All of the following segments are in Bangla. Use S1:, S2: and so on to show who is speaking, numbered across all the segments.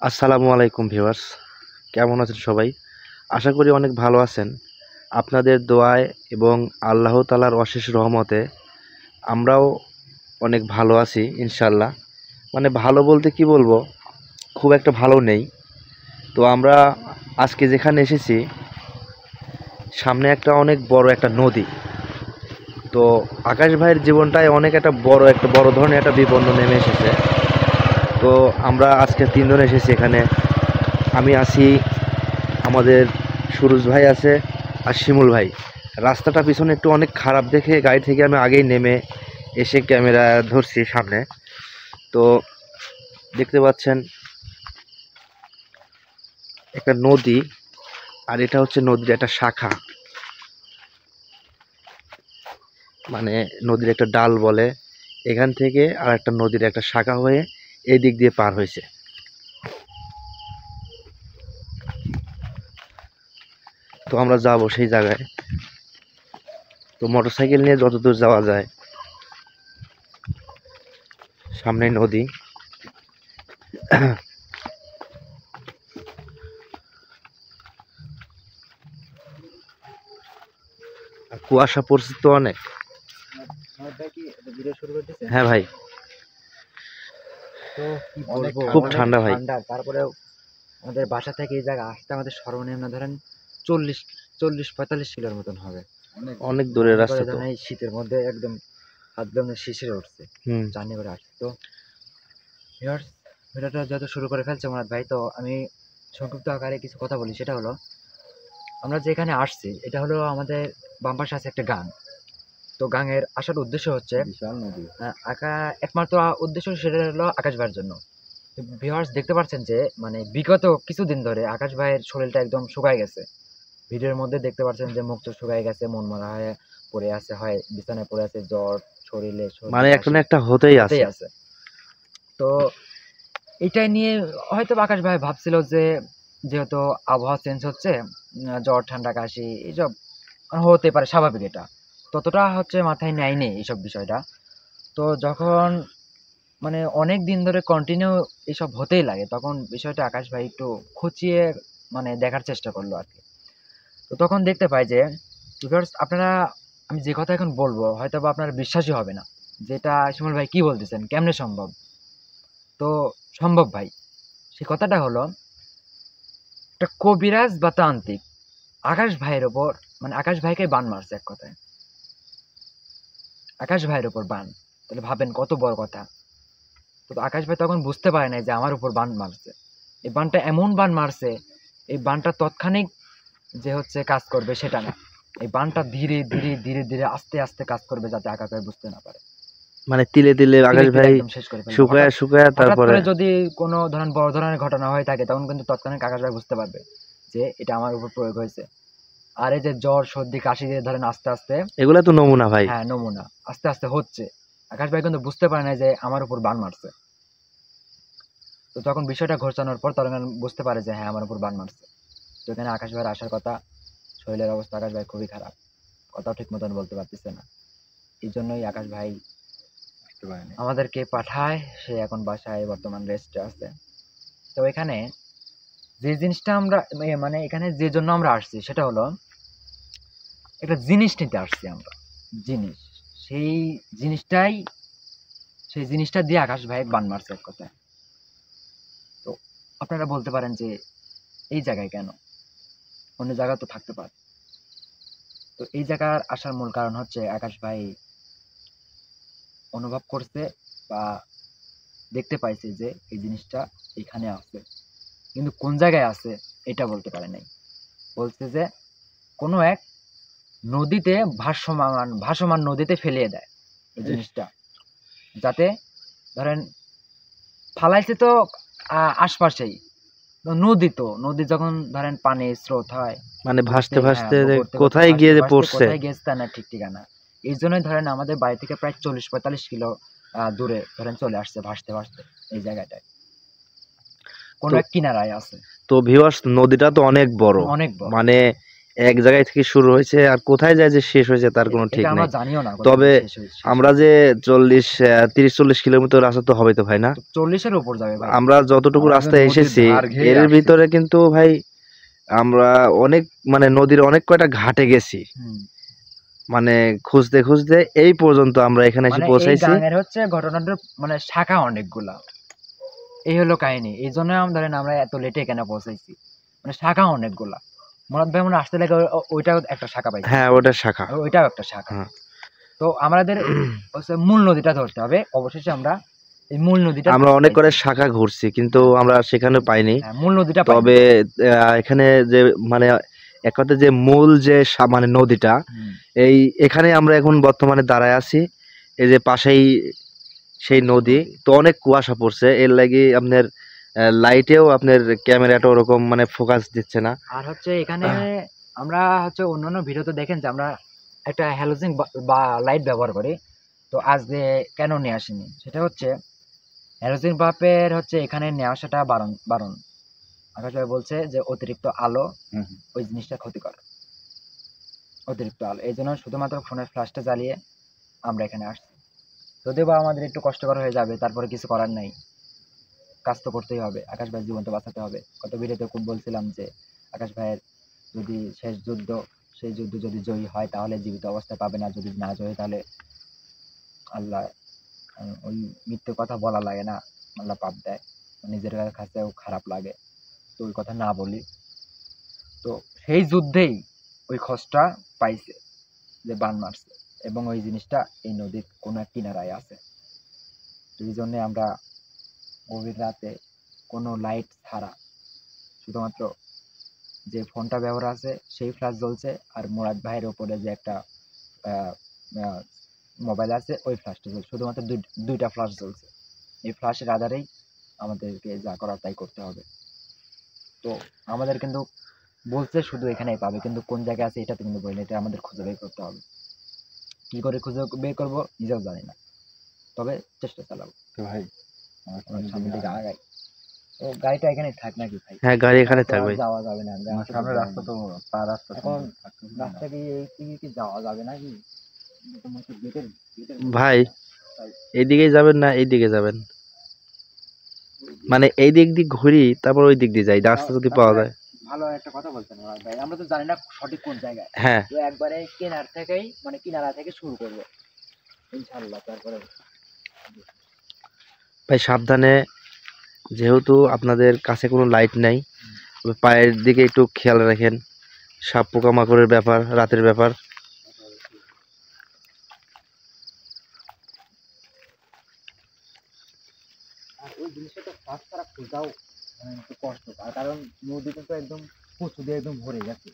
S1: আসসালামু আলাইকুম ভিউয়ার্স, কেমন আছেন সবাই? আশা করি অনেক ভালো আছেন। আপনাদের দোয়ায় এবং আল্লাহ তাআলার অশেষ রহমতে আমরাও অনেক ভালো আছি ইনশাআল্লাহ। মানে ভালো বলতে কি বলবো, খুব একটা ভালো নেই। তো আমরা আজকে যেখানে এসেছি, সামনে একটা অনেক বড় একটা নদী। তো আকাশ ভাইয়ের জীবনটায় অনেক একটা বড় ধরনের একটা বিপন্ন নেমে এসেছে। তো আমরা আজকে ৩ জন এসেছি এখানে। আমি আছি, আমাদের সুরজ ভাই আছে, আর শিমুল ভাই। রাস্তাটা পিছনে একটু অনেক খারাপ দেখে গাড়ি থেকে আমি আগেই নেমে এসে ক্যামেরা ধরছি সামনে। তো দেখতে পাচ্ছেন একটা নদী, আর এটা হচ্ছে নদীর একটা শাখা, মানে নদীর একটা ডাল বলে। এখান থেকে আর একটা নদীর একটা শাখা হয়ে এই দিক দিয়ে পার হয়েছে। তো আমরা যাব সেই জায়গায়। তো মোটরসাইকেল নিয়ে যতদূর যাওয়া যায়। সামনে নদী। আর কুয়াশা পড়ছে তো অনেক। হ্যাঁ ভাই,
S2: তো কি বলবো,
S1: খুব
S2: অনেক
S1: ঠান্ডা ভাই।
S2: ঠান্ডা। তারপরে আমাদের বাসা থেকে এই জায়গা আসতে আমাদের সর্বনিম্ন ধরেন 40-45 কিলোর মতন হবে।
S1: অনেক দূরের
S2: মনে
S1: রাস্তা
S2: করে
S1: তো।
S2: ধরেন এই শীতের মধ্যে একদম হাত একদম শিশিরে উঠছে
S1: হুম।
S2: জার্নি করে আসছে। তো ভিউয়ার্স, ভিডিওটা যত শুরু করে ফেলছে মুরাদ ভাই, তো আমি সংক্ষিপ্ত আকারে কিছু কথা বলি। সেটা হলো, আমরা যেখানে আসছি এটা হলো আমাদের বাম পাশে আছে একটা গাং। তো গাঙের আসার উদ্দেশ্য হচ্ছে বিশাল নদী, একমাত্র উদ্দেশ্য সেটা হলো আকাশ ভাইয়ের জন্য। ভিউয়ার্স, দেখতে পাচ্ছেন যে মানে বিগত কিছুদিন ধরে আকাশ ভাইয়ের শরীরটা একদম শুকায় গেছে। ভিডিওর মধ্যে দেখতে পাচ্ছেন যে মুখ চোখ শুকায় গেছে, মন মরা হয়ে পড়ে আছে, হয় বিছানায় পড়ে আছে, জ্বর শরীরে,
S1: মানে
S2: সর্দি
S1: একটা
S2: কাশি
S1: না একটা হতেই
S2: হতেই
S1: আছে।
S2: আছে। তো এটাই নিয়ে হয়তো আকাশ ভাই ভাবছিল যে যেহেতু আবহাওয়া চেঞ্জ হচ্ছে, জ্বর ঠান্ডা কাশি এইসব হতে পারে, স্বাভাবিক। এটা ততটা হচ্ছে মাথায় নেয়নি এইসব বিষয়টা। তো যখন মানে অনেক দিন ধরে কন্টিনিউ এসব হতেই লাগে, তখন বিষয়টা আকাশ ভাই একটু খুঁচিয়ে মানে দেখার চেষ্টা করলো আর কি। তো তখন দেখতে পাই যে ভিউয়ার্স, আপনারা, আমি যে কথা এখন বলবো হয়তো বা আপনার বিশ্বাসই হবে না, যেটা শিমুল ভাই কি বলতেছেন, কেমনে সম্ভব? তো সম্ভব ভাই। সে কথাটা হলো, একটা কবিরাজ বা তান্ত্রিক আকাশ ভাইয়ের ওপর, মানে আকাশ ভাইকে বান মারছে এক কথায়। আকাশ ভাইয়ের ওপর বান, তাহলে ভাবেন কত বড় কথা। তো আকাশ ভাই তখন বুঝতে পারে নাই যে আমার উপর বান মারছে। এই বানটা এমন বান মারছে, এই বানটা তৎক্ষণিক যে হচ্ছে কাজ করবে সেটা না। এই বানটা ধীরে ধীরে ধীরে ধীরে আস্তে আস্তে কাজ করবে, যাতে আকাশ ভাই বুঝতে না পারে।
S1: মানে তিলে তিলে
S2: তিলে
S1: আকাশ
S2: তিলে
S1: ভাই
S2: একদম শেষ করে ফেলবে।
S1: শুকায় শুকায়
S2: হঠাৎ
S1: তারপরে।
S2: করে যদি কোনো ধরেন বড় ধরনের ঘটনা হয়ে থাকে, তখন কিন্তু তৎক্ষণিক আকাশ ভাই বুঝতে পারবে যে এটা আমার উপর প্রয়োগ হয়েছে। আর এই যে জ্বর সর্দি কাশি দিয়ে ধরেন আস্তে আস্তে,
S1: এগুলা তো নমুনা ভাই।
S2: হ্যাঁ নমুনা, আস্তে আস্তে হচ্ছে, আকাশ ভাই কিন্তু বুঝতে পারে না যে আমার উপর বান মারছে। তো তখন বিষয়টা ঘোচানোর পর তখন বুঝতে পারে যে হ্যাঁ আমার উপর বান মারছে। তো এখানে আকাশ ভাইয়ের আসার কথা, শরীরের অবস্থা আকাশ ভাই খুবই খারাপ, কথাও ঠিক মতন বলতে পারতেছে না। এই জন্যই আকাশ ভাই আমাদেরকে পাঠায়, সে এখন বাসায় বর্তমান রেস্টে আছে। তো এখানে যে জিনিসটা আমরা মানে এখানে যে জন্য আমরা আসছি সেটা হলো একটা জিনিস নিতে আসছি আমরা। জিনিস, সেই জিনিসটাই, সেই জিনিসটা দিয়ে আকাশ ভাই বান মারছে এক কথায়। তো আপনারা বলতে পারেন যে এই জায়গায় কেন, অন্য জায়গা তো থাকতে পারে। তো এই জায়গার আসার মূল কারণ হচ্ছে আকাশ ভাই অনুভব করছে বা দেখতে পাইছে যে এই জিনিসটা এখানে আছে, কিন্তু কোন জায়গায় আছে এটা বলতে পারে নাই। বলছে যে কোনো এক নদীতে, ভাসমান ভাসমান নদীতে ফেলিয়ে দেয় এই জিনিসটা, যাতে ধরেন ফালাইছে তো আশপাশেই নদী, তো নদী যখন ধরেন পানি স্রোত হয়,
S1: মানে ভাসতে
S2: হ্যাঁ
S1: ভাসতে যে
S2: ঘুরতে ঘুরতে
S1: কোথায় গিয়ে
S2: ভাসতে
S1: যে
S2: ভাসতে
S1: পড়ছে।
S2: কোথায় গেছে তা না ঠিক ঠিকানা। এই জন্যই ধরেন আমাদের বাড়ি থেকে প্রায় 40-45 কিলো দূরে ধরেন চলে আসছে ভাসতে ভাসতে এই জায়গাটায়, কোন
S1: তো
S2: এক কিনারায় আছে।
S1: তো ভিউয়ার্স, নদীটা তো অনেক বড়।
S2: অনেক বড়।
S1: মানে এক জায়গায় থেকে শুরু হয়েছে আর কোথায় যায় যে শেষ হয়েছে তার কোনো ঠিক
S2: এটা আমরা
S1: নাই।
S2: জানিও না
S1: তবে আমরা যে 30-40 কিলোমিটার রাস্তা তো হবে তো ভাই না?
S2: 40-এর উপর যাবে ভাই।
S1: আমরা যতটুকু
S3: আমরা কিন্তু
S1: রাস্তায়
S3: নদীর
S1: এসেছি
S3: ধার ঘেয়ে
S1: এর
S3: আসছি।
S1: ভিতরে কিন্তু ভাই আমরা অনেক মানে নদীর অনেক কয়টা ঘাটে গেছি।
S2: হুম।
S1: মানে খুঁজতে খুঁজতে এই পর্যন্ত আমরা এখানে এসে
S2: মানে এই
S1: পৌঁছাইছি।
S2: গাঙের হচ্ছে ঘটনাটার মানে শাখা অনেকগুলা। এই হলো কাহিনী। এই জন্য ধরেন আমরা এত লেটে কেন পৌঁছাইছি, মানে শাখা অনেকগুলা। মুরাদ ভাই মনে হয় আসতে লাগে ওইটাও একটা শাখা পাইছি,
S1: হ্যাঁ, ওটা শাখা।
S2: ওইটাও একটা শাখা।
S1: হ্যাঁ।
S2: তো আমাদের হচ্ছে মূল নদীটা ধরতে হবে। অবশেষে আমরা এই মূল নদীটার
S1: আমরা
S2: খোঁজ
S1: অনেক করে
S2: পাইছি।
S1: শাখা ঘুরছি কিন্তু আমরা সেখানে পাইনি।
S2: হ্যাঁ, মূল নদীটা পাইনি।
S1: তবে এখানে যে মানে এক কথায় যে মূল যে মানে নদীটা
S2: হুম।
S1: এখানে আমরা এখন বর্তমানে দাঁড়ায় আছি। এই যে পাশেই সেই নদী। তো অনেক কুয়াশা পড়ছে এর লাগি আপনার লাইটেও আপনার ক্যামেরাটা ওরকম মানে ফোকাস দিচ্ছে না।
S2: আর হচ্ছে এখানে আমরা হচ্ছে অন্যান্য ভিডিওতে দেখেন যে আমরা একটা হ্যালোজেন বা লাইট ব্যবহার করি। তো আজকে কেন নিয়ে আসিনি সেটা হচ্ছে হ্যালোজেন বাল্বের হচ্ছে এখানে নিয়ে আসাটা বারণ বারণ। আকাশ ভাই বলছে যে অতিরিক্ত আলো ওই জিনিসটা ক্ষতিকর। অতিরিক্ত আলো এই জন্য শুধুমাত্র ফোনের ফ্ল্যাশটা জ্বালিয়ে আমরা এখানে আসছি। যদিও বা আমাদের একটু কষ্টকর হয়ে যাবে, তারপরে কিছু করার নাই, কাজ তো করতেই হবে। আকাশ ভাইয়ের জীবন তো বাঁচাতে হবে। গত ভিডিওতে খুব বলছিলাম যে আকাশ ভাইয়ের যদি শেষ যুদ্ধ, সেই যুদ্ধ যদি জয়ী হয় তাহলে জীবিত অবস্থায় পাবে না, যদি না জয়ী তাহলে আল্লাহ ওই মৃত্যুর কথা বলা লাগে না, আল্লাহ পাপ দেয়, নিজের কাছেও খারাপ লাগে। তো ওই কথা না বলি। তো সেই যুদ্ধেই ওই খোঁজটা পাইছে যে বান মারছে এবং ওই জিনিসটা এই নদীর কোনো এক কিনারায় আছে। তো এই জন্যে আমরা গভীর রাতে কোনো লাইট ছাড়া শুধুমাত্র যে ফোনটা ব্যবহার আছে সেই ফ্ল্যাশ জ্বলছে, আর মুরাদ ভাইয়ের ওপরে যে একটা মোবাইল আছে ওই ফ্ল্যাশটা জ্বলছে, শুধুমাত্র দুইটা ফ্ল্যাশ জ্বলছে। এই ফ্ল্যাশের আধারেই আমাদেরকে যা করার তাই করতে হবে। তো আমাদের কিন্তু বলছে শুধু এখানেই পাবে, কিন্তু কোন জায়গায় আছে এটা তো কিন্তু বলি, এটা আমাদের খুঁজে বের করতে হবে। কি করে খুঁজে বের করবো নিজেও জানি না, তবে চেষ্টা চালাবো।
S3: তো ভাই
S2: আমরা সামনের দিকে আগাই। তো গাড়িটা এখানে থাক নাকি ভাই?
S1: হ্যাঁ, গাড়ি এখানে
S2: তো আর
S1: থাকবে।
S2: যাওয়া যাবে না,
S3: সামনের রাস্তা তো পার রাস্তা
S2: এখন রাস্তা কি এই দিকে কি যাওয়া যাবে নাকি? তোমাকে গেটের
S1: ভাই এইদিকেই যাবেন না এইদিকে যাবেন? মানে এই দিক দিয়ে ঘুরি তারপর ওই দিক দিয়ে যাই, রাস্তা যদি পাওয়া যায়।
S2: ভালো একটা কথা বলছেন মুরাদ ভাই, আমরা তো জানি না সঠিক কোন জায়গায়।
S1: হ্যাঁ
S2: তো একবারে কেনার থেকেই মানে কিনারা থেকে শুরু করবো ইনশাল্লাহ। তারপরে
S1: ভাই সাবধানে, যেহেতু আপনাদের কাছে কোনো লাইট নাই, পায়ের দিকে একটু খেয়াল রাখেন। সাপ পোকামাকড়ের ব্যাপার, রাতের ব্যাপার।
S2: আর ওই জিনিসটা তো ফার্স্ট তারা খোঁজাও একটু কষ্ট, তার কারণ নদী কিন্তু একদম কচু দিয়ে একদম ভরে গেছে।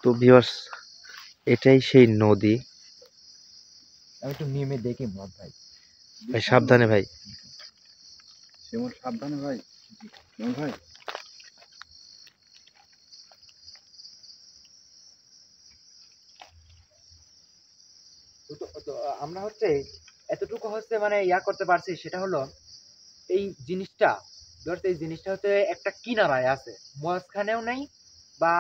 S1: তো ভিউয়ার্স, এটাই সেই নদী।
S2: আমি একটু নেমে দেখি মুরাদ ভাই।
S1: ভাই সাবধানে ভাই।
S3: যেমন সাবধানে ভাই, যেমন ভাই
S2: তো আমরা হচ্ছে এতটুকু হচ্ছে মানে ইয়া করতে পারছি, সেটা হলো এই জিনিসটা ধরতে, এই জিনিসটা হচ্ছে একটা কিনারায় আছে, মাঝখানেও নাই বা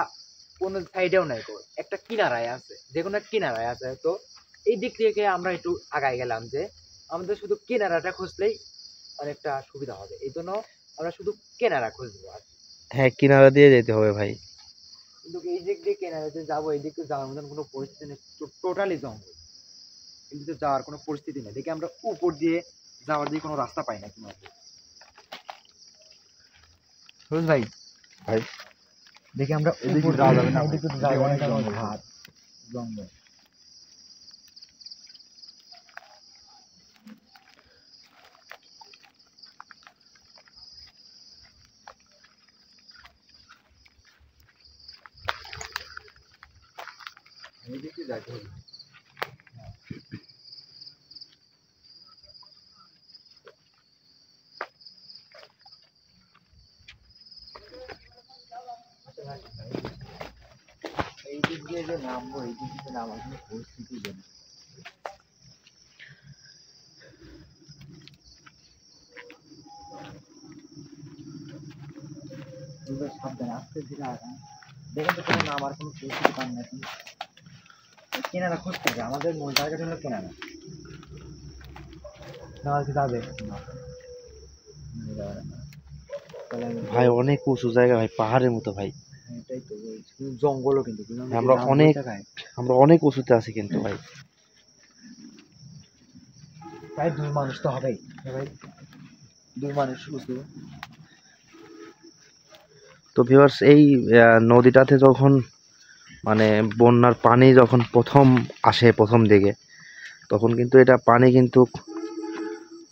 S2: কোনো সাইডেও নাই, একটা কিনারায় আছে, যে কোনো এক কিনারায় আছে। তো এই দিক থেকে আমরা একটু আগায় গেলাম যে আমাদের শুধু কিনারাটা খুঁজলেই অনেকটা সুবিধা হবে, এই জন্য আমরা শুধু কিনারা খুঁজবো আর কি।
S1: হ্যাঁ, কিনারা দিয়ে যেতে হবে ভাই।
S2: কিন্তু এই দিক দিয়ে কিনারাতে যাবো, এই দিক দিয়ে যাওয়ার মতন কোনো পরিস্থিতি নেই, টোটালি জঙ্গল, কিন্তু যাওয়ার কোনো পরিস্থিতি নেই। দেখি আমরা উপর দিয়ে যাওয়ার দিয়ে কোনো রাস্তা পাই না কিনা। সুরজ ভাই
S3: ভাই
S2: দেখি আমরা
S3: এদিকে
S2: উপর
S3: যাওয়া যাবে না,
S2: এদিকে তো
S3: এদিকে
S2: যাওয়া
S3: অনেক
S2: যাবে না,
S3: জঙ্গল।
S2: ঘাট জঙ্গল।
S3: এদিকে যাইতে হবে।
S2: এই দিক দিয়ে যে নামবো, এই দিক দিয়ে নামার কোনো পরিস্থিতি নেই। সাবধানে আস্তে ধীরে আগান। দেখেন তো কোনো না আমার কোনো পরিস্থিতি পান নাকি কেনারা খুঁজতে হবে আমাদের মূল টার্গেট হলো কেনারা না আর কি যাবে না তাহলে
S1: ভাই অনেক উঁচু জায়গা ভাই, পাহাড়ের মতো ভাই।
S2: এটাই তো বলছি কিন্তু জঙ্গলও কিন্তু
S1: আমরা অনেক উঁচুতে আছি কিন্তু ভাই।
S2: প্রায় 2 মানুষ তো হবেই ভাই 2 মানুষ উঁচু
S1: তো ভিউয়ার্স, এই নদীটাতে যখন মানে বন্যার পানি যখন প্রথম আসে প্রথম দিকে, তখন কিন্তু এটা পানি কিন্তু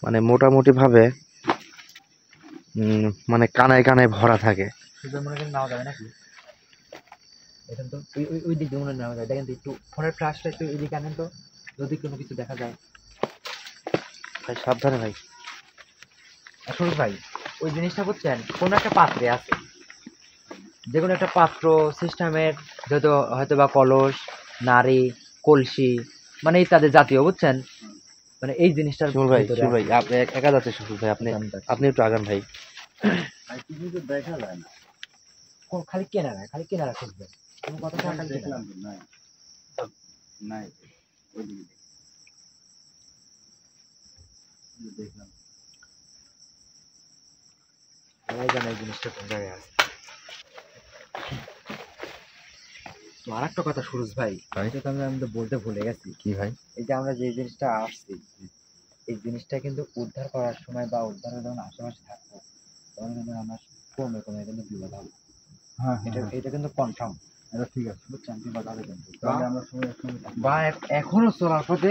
S1: মানে মোটামুটি ভাবে মানে কানায় কানায় ভরা থাকে।
S2: সুন্দর মনে করেন নাও যাবে নাকি এখন তো ওই দিক দিয়ে মনে নাও যায় দেখেন তো একটু ফোনের ফ্ল্যাশটা একটু এদিকে আনেন তো যদি কোনো কিছু দেখা যায়
S1: ভাই সাবধানে ভাই।
S2: আসলে ভাই ওই জিনিসটা বুঝছেন কোনো একটা পাত্রে আছে যে কোনো একটা পাত্র সিস্টেমের যত হয়তো বা কলস নাড়ি কলসি মানে ইত্যাদি জাতীয় বুঝছেন মানে এই জিনিসটার
S1: শিমুল ভাই,
S2: ভিতরে
S1: শিমুল ভাই, আপনি একা যাচ্ছে শিমুল ভাই, আপনি একটু আগান ভাই।
S3: কিছু তো দেখা যায় না।
S2: খালি কেনারা খুঁজবেন কোনো কথা খালি
S3: দেখলাম তো নাই নাই ওইদিকে দেখলাম
S2: সবাই জানে এই জিনিসটা কোন জায়গায় আছে তো আর একটা কথা সুরজ ভাই এটা তো আমি তো বলতে ভুলে গেছি
S3: কি ভাই?
S2: এই যে আমরা যে জিনিসটা আসছি এই জিনিসটা কিন্তু উদ্ধার করার সময় বা উদ্ধারের যখন আশেপাশে থাকবো তখন কিন্তু আমরা কমে কিন্তু বিপদ হবে
S3: হ্যাঁ
S2: এটা কিন্তু কনফার্ম
S3: এটা ঠিক আছে, বুঝছেন? বিপদ হবে কিন্তু তাহলে আমরা সবাই একসঙ্গে থাকবো।
S2: বা এখনো চলার পথে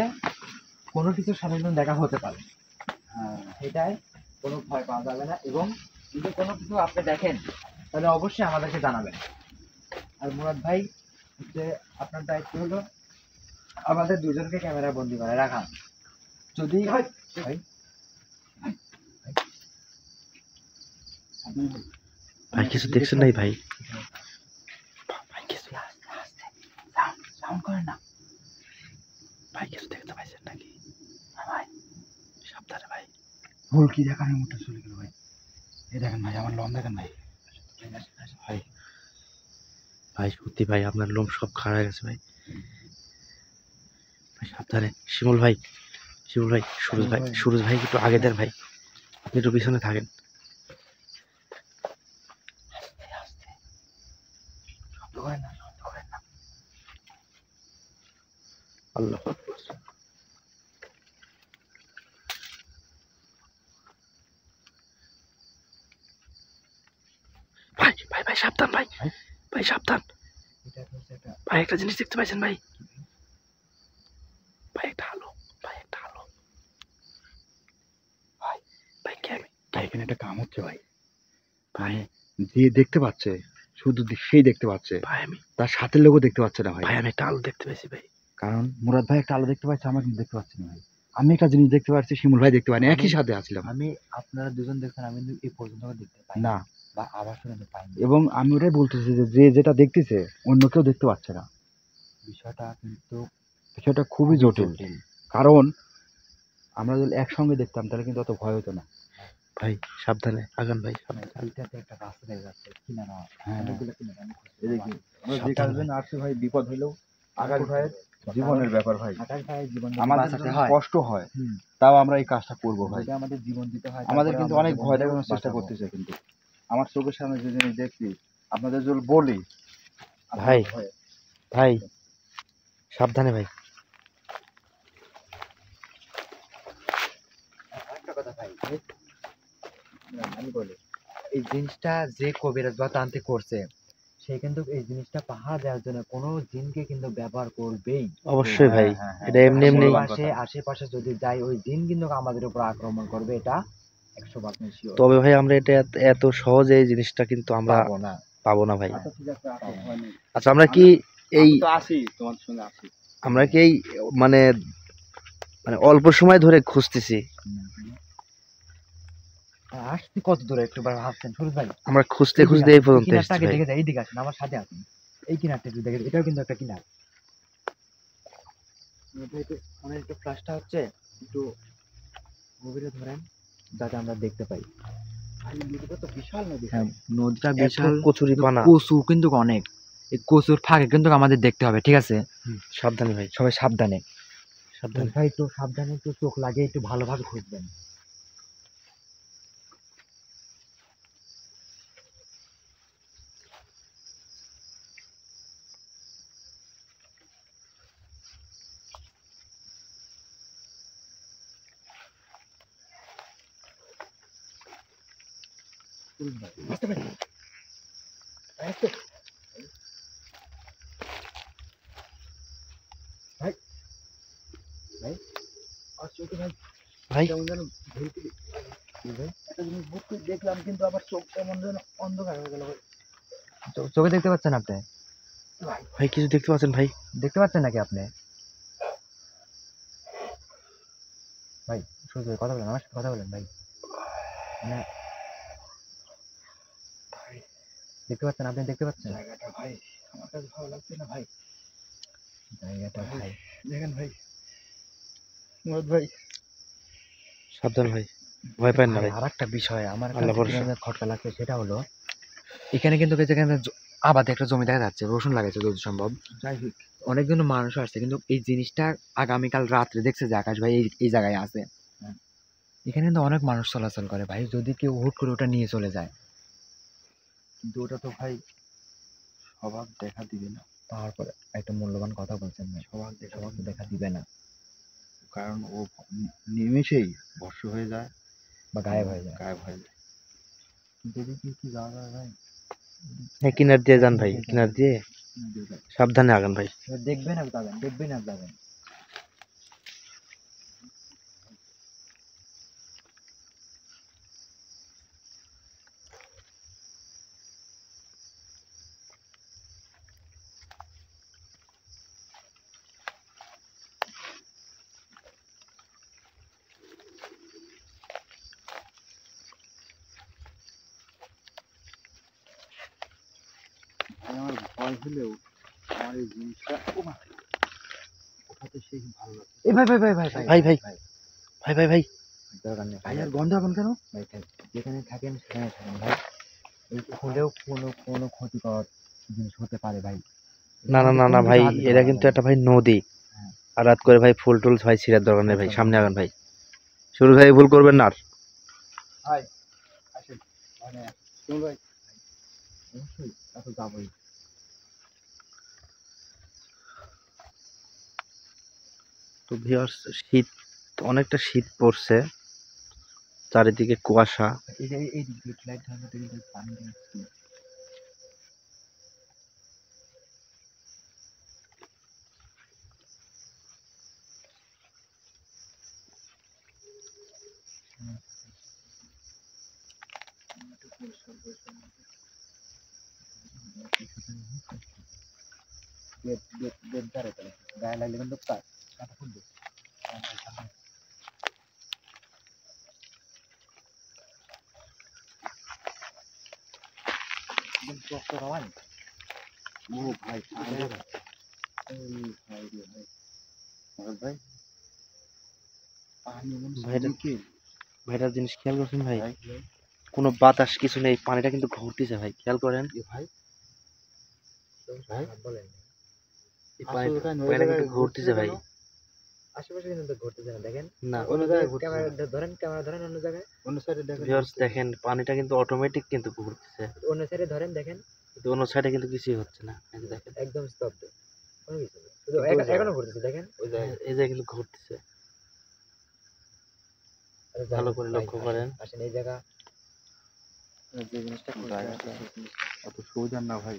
S2: কোনো কিছুর সাথে কিন্তু দেখা হতে পারে
S3: হ্যাঁ
S2: সেটাই কোনো ভয় পাওয়া যাবে না এবং যদি কোনো কিছু আপনি দেখেন তাহলে অবশ্যই আমাদেরকে জানাবেন আর মুরাদ ভাই হচ্ছে আপনার দায়িত্ব হলো আমাদের দুজনকে ক্যামেরা বন্দি করে রাখা যদি ভাই
S1: ভাই কিছু দেখছেন নাই ভাই? ভাই কিছু
S2: সাউন্ড করেন না
S1: ভাই কিছু দেখতে পাইছেন নাকি? ভাই সাবধানে ভাই।
S3: ভুল কি দেখানোর মতো চলে গেল ভাই। এই দেখেন ভাই, আমার লম দেখেন ভাই।
S1: ভাই ভাই সত্যি ভাই, আপনার লোম সব খাড়া হয়ে গেছে ভাই। ভাই সাবধানে। শিমুল ভাই, শিমুল ভাই, সুরজ ভাই একটু আগে দেন ভাই, আপনি একটু পিছনে থাকেন।
S2: শব্দ করেন না
S1: আল্লাহ ভাই ভাই ভাই সাবধান ভাই, ভাই সাবধান
S2: এটা হচ্ছে একটা
S1: ভাই। একটা জিনিস দেখতে পাইছেন ভাই? ভাই একটা আলো, ভাই একটা আলো। ভাই ভাই
S3: ভাই এখানে একটা কাম হচ্ছে ভাই। ভাই যে দেখতে পাচ্ছে শুধু সেই দেখতে পাচ্ছে,
S1: ভাই আমি
S3: তার সাথে লোকও দেখতে পাচ্ছে না ভাই।
S1: ভাই আমি একটা আলো দেখতে পেয়েছি ভাই।
S3: কারণ মুরাদ ভাই একটা আলো দেখতে পাচ্ছে, আমরা কিন্তু দেখতে পাচ্ছি না ভাই। আমি একটা জিনিস দেখতে পাচ্ছি, শিমুল ভাই দেখতে পাইনি, একই সাথে আসলাম।
S2: আমি আপনারা দুজন দেখছেন আমি কিন্তু এই পর্যন্ত দেখতে পাই
S3: না,
S2: বা আবার শুনতে পাইনি
S3: এবং আমি ওটাই বলতেছি যে যে যেটা দেখতেছে অন্য কেউ দেখতে পাচ্ছে না।
S2: বিষয়টা কিন্তু
S3: বিষয়টা খুবই জটিল। কারণ আমরা যদি একসঙ্গে দেখতাম তাহলে কিন্তু অত ভয় হতো না।
S1: ভাই সাবধানে আগান ভাই,
S2: এইটাতে একটা রাস্তা দেখা যাচ্ছে কিনারা
S3: হ্যাঁ
S2: অনেকগুলো কিনারা আমি খুঁজতে
S3: এদিকে আমরা যে
S1: সাবধানে
S3: কাজের
S1: ভাই।
S3: জন্য আসছি ভাই, বিপদ হলেও আকাশ ভাইয়ের জীবনের ব্যাপার ভাই।
S2: আকাশ ভাই জীবন
S3: আমাদের
S2: বাঁচাতে
S3: যদি
S2: হয়
S3: কষ্ট হয়
S2: হুম,
S3: তাও আমরা এই কাজটা করবো ভাই।
S2: যদি আমাদের জীবন দিতে হয়
S3: আমাদের
S2: তারপরে
S3: কিন্তু
S2: আমরা
S3: অনেক ভয়
S2: জীবনটাকে
S3: দেখানোর চেষ্টা
S2: বাঁচাবো।
S3: করতেছে, কিন্তু আমার চোখের সামনে যে জিনিস দেখছি আপনাদের যদি বলি
S1: ভাই
S3: আপনারা ভয়ে
S1: ভাই সাবধানে ভাই।
S2: আরেকটা কথা ভাই আমি বলি এই জিনিসটা যে কবিরাজ বা তান্ত্রিক করছে সে কিন্তু এই জিনিসটা পাহারা দেওয়ার জন্য কোনো জিনকে কিন্তু ব্যবহার করবেই
S1: অবশ্যই ভাই,
S3: হ্যাঁ, হ্যাঁ,
S1: এটা এমনি এমনি।
S2: আশেপাশে যদি যাই ওই জিন কিন্তু আমাদের উপর আক্রমণ করবে এটা 100% শিওর
S1: তবে ভাই আমরা এটা এত সহজে এই জিনিসটা কিন্তু আমরা
S2: পাবো না
S1: পাবো না ভাই।
S3: আচ্ছা ঠিক আছে, আসো, ভয় নেই।
S1: আচ্ছা আমরা কি এই
S3: আমি তো আসি তোমাদের সঙ্গে আসি।
S1: আমরা কি এই মানে মানে অল্প সময় ধরে খুঁজতেছি,
S2: আসতে কত দূরে একটু ভাবছেন সুরজ ভাই
S1: আমরা খুঁজতে খুঁজতে এই পর্যন্ত
S2: কিনারটা
S1: এসেছি
S2: আগে
S1: ভাই।
S2: দেখে যাই এইদিকে আসেন আমার সাথে আসুন এই কিনারটা একটু দেখে এটাও কিন্তু একটা কিনার মানে একটু ফ্লাশটা হচ্ছে একটু গভীরে ধরেন যাতে আমরা দেখতে পাই
S3: ভাই নদীটা তো বিশাল নদী।
S2: হ্যাঁ নদীটা
S1: এত
S2: বিশাল
S1: কচুরি পানা।
S2: কচু কিন্তু অনেক এই কচুর ফাঁকে কিন্তু আমাদের দেখতে হবে, ঠিক আছে?
S1: সাবধানে ভাই,
S2: সবাই সাবধানে।
S1: সাবধানে।
S2: ভাই একটু সাবধানে, একটু চোখ লাগিয়ে একটু ভালোভাবে খুঁজবেন। বুঝতে পারি ভাই, ভাই চোখে ভাই
S1: ভাই
S2: কেমন যেন ভুলতে একটা জিনিস বুঝতে দেখলাম, কিন্তু আবার চোখ কেমন যেন অন্ধকার হয়ে গেল। চোখে দেখতে পাচ্ছেন আপনি?
S1: ভাই কিছু দেখতে পাচ্ছেন ভাই?
S2: দেখতে পাচ্ছেন নাকি আপনি? ভাই শুধু কথা বলেন, আমার সাথে কথা বলেন ভাই। মানে দেখতে পাচ্ছেন? আপনি দেখতে পাচ্ছেন
S3: জায়গাটা ভাই আমার কাছে ভালো লাগছে না ভাই।
S2: জায়গাটা? ভাই
S3: দেখেন ভাই, মুরাদ ভাই,
S1: সাবধান ভাই, ভয় পান না
S2: ভাই
S1: ভাই।
S2: আর একটা বিষয় আমার
S1: আল্লাহ
S2: কাছে
S1: ভরসা।
S2: কিভাবে খটকা লাগছে সেটা হলো, এখানে কিন্তু যেখানে আবাদে একটা জমি দেখা যাচ্ছে, রসুন লাগাইছে যদি সম্ভব।
S3: যাই হোক
S2: অনেকজন মানুষ আসছে, কিন্তু এই জিনিসটা আগামীকাল রাত্রে দেখছে যে আকাশ ভাই এই জায়গায় আছে।
S3: হ্যাঁ।
S2: এখানে কিন্তু অনেক মানুষ চলাচল করে ভাই, যদি কেউ হুট করে ওটা নিয়ে চলে যায়।
S3: কিন্তু ওটা তো ভাই স্বভাব দেখা দিবে না,
S2: তারপরে একটা মূল্যবান কথা বলছেন ভাই,
S3: স্বভাব দেখা
S2: সবাই
S3: দিবে না।
S2: দেখা দিবে না
S3: কারণ ও নিমেষেই ভস্ম হয়ে যায়
S2: বা গায়েব হয়ে যায়।
S3: গায়েব হয়ে যায়। কিন্তু এদিকে কি যাওয়া যায় ভাই?
S1: হ্যাঁ কিনার দিয়ে যান ভাই, কিনার দিয়ে
S3: দেখবেন
S1: সাবধানে আগান ভাই।
S2: দেখবেন আর যাবেন, দেখবেন আর যাবেন।
S3: ভাই আমার ভয় হলেও আমার এই জিনিসটা ওঠাতে সেই ভালো লাগে।
S2: এই ভাই ভাই ভাই ভাই
S1: ভাই ভাই ভাই ভাই ভাই
S2: দরকার নেই
S3: ভাই আর গন্ধ এখন কেন?
S2: ভাই, যেখানে থাকেন সেখানে থাকেন ভাই। এই হলেও কোনো ক্ষতিকর জিনিস হতে পারে ভাই।
S1: না না না
S2: কোনো
S1: না
S2: কিছু
S1: ভাই,
S2: হাত দিতে
S1: এটা
S2: পারে
S1: কিন্তু
S2: ভাই।
S1: একটা ভাই নদী।
S2: হ্যাঁ।
S1: আর রাত করে ভাই ফুল টুল ভাই ছিঁড়ার দরকার নেই ভাই,
S2: একদম,
S1: সামনে
S2: একদম।
S1: আগান ভাই। শুরু ভাই ভুল করবেন না আর।
S3: ভাই আসেন, মানে শুনুন ভাই, অবশ্যই তা তো যাবোই।
S1: তো ভিউয়ার্স, শীত, অনেকটা শীত পড়ছে, চারিদিকে কুয়াশা।
S2: এই দিক দিয়ে লাইট ধরনের কিন্তু পানি দিচ্ছি। গায়ে লাগলে কিন্তু কাটা ফুটবে।
S3: ও ভাই ভাই রে ভাই, মুরাদ ভাই পানি এমন
S1: ভাইটা
S3: কি
S1: ভাইটার জিনিস খেয়াল করছেন ভাই?
S3: ভাই?
S1: কোনো বাতাস কিছু নেই, পানিটা কিন্তু ঘুরতেছে ভাই, খেয়াল করেন।
S3: এ ভাই ভাই
S2: বলেন
S1: এই
S3: আসলে
S1: পানিটা
S3: কেন ওই
S1: পানিটা কিন্তু
S3: জায়গায়
S1: ঘুরতেছে ভাই।
S2: আশেপাশে কিন্তু ঘুরতেছে না, দেখেন।
S1: না
S3: অন্য জায়গায় ঘুরছে
S2: ক্যামেরা
S3: না।
S2: ধরেন, ক্যামেরা ধরেন অন্য জায়গায়,
S3: অন্য সাইডে দেখেন।
S1: ভিউয়ার্স দেখেন, পানিটা কিন্তু অটোমেটিক কিন্তু ঘুরতেছে,
S2: অন্য সাইডে ধরেন, দেখেন।
S1: কিন্তু অন্য সাইডে কিন্তু কিছুই হচ্ছে না। এই যে দেখেন,
S2: একদম স্তব্ধ, কোনো কিছু নেই, শুধু
S1: কিন্তু ওই জায়গায়,
S2: এখনো ঘুরতেছে, দেখেন।
S3: ওই জায়গায়
S1: এই জায়গায় কিন্তু ঘুরতেছে,
S2: আরে
S1: ভালো
S2: যাই হোক
S1: করে
S2: ভাই,
S1: লক্ষ্য করেন।
S2: আসেন এই জায়গা যে জিনিসটা খুঁজতে
S3: জায়গাটা
S2: আসছি।
S3: অত সোজা না ভাই।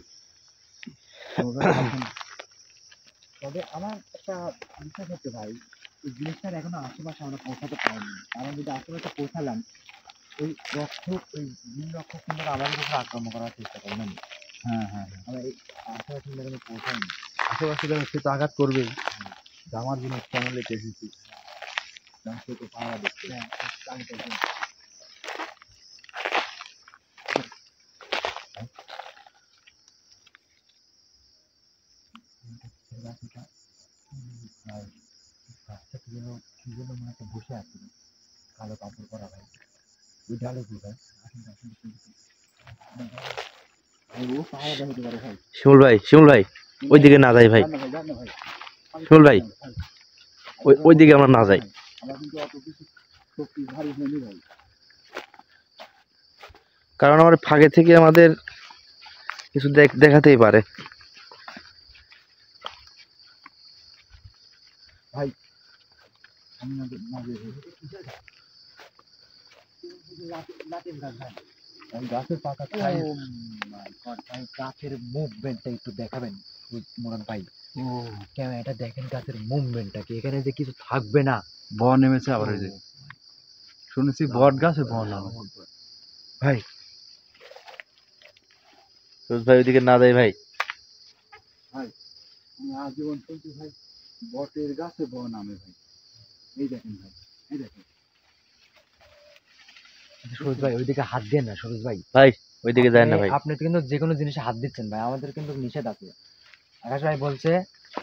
S2: তবে আমার একটা বিশ্বাস হচ্ছে ভাই, এই জিনিসটার এখনো আশেপাশে আমরা পৌঁছাতে পারিনি। আমরা যদি আশেপাশে পৌঁছালাম, ওই রক্ষক, ওই জিন রক্ষক কিন্তু আমাদের উপর আক্রমণ করার চেষ্টা করবেন।
S3: হ্যাঁ হ্যাঁ হ্যাঁ,
S2: আমরা এই আশেপাশে কিন্তু এখনো পৌঁছাইনি।
S3: আশেপাশে যারা সে তো আঘাত করবেই। আমার জিনিস কেমন লেগে এসেছি, সে তো পাওয়া দেখছে।
S2: আমি তো একদম গাছটা, আর গাছটা কি যেন মনে হচ্ছে বসে আছে, কালো কাপড় পরা ভাই। ওই ডালে কি ভাই? আসেন আসেন,
S3: ও পাহাড় দেখতে পারে ভাই।
S1: শিমুল ভাই, শিমুল ভাই, ওইদিকে না যাই ভাই।
S3: যান না ভাই।
S1: শিমুল ভাই, ওইদিকে আমরা না যাই।
S3: আমরা কিন্তু অত কিছু শক্তিশালী হইনি ভাই।
S1: কারণ আমার ফাঁকে থেকে আমাদের কিছু দেখাতেই পারে।
S3: আমি না না লাতিম গাছ ভাই। ওই গাছের পাতা খাই। ও মাই গড ভাই, গাছের মুভমেন্টটা একটু দেখাবেন মোরান ভাই? ও
S2: ক্যামেরাটা দেখেন গাছের মুভমেন্টটা কি, এখানে যে কিছু থাকবে না।
S3: বন নেমেছে আবার। ওই যে শুনেছি বট গাছে বন নামে।
S1: ভাই রোজ ভাই, ওইদিকে না যাই ভাই।
S3: আমি আজীবন শুনছি ভাই বটের গাছে বন নামে ভাই। এই দেখেন ভাই, এই দেখেন।
S2: সুরজ ভাই ওইদিকে হাত দেন না সুরজ ভাই।
S1: ভাই ওইদিকে যায় না ভাই।
S2: আপনি তো কিন্তু যে কোনো জিনিসে হাত দিচ্ছেন ভাই, আমাদের কিন্তু নিষেধ আছে। আকাশ ভাই বলছে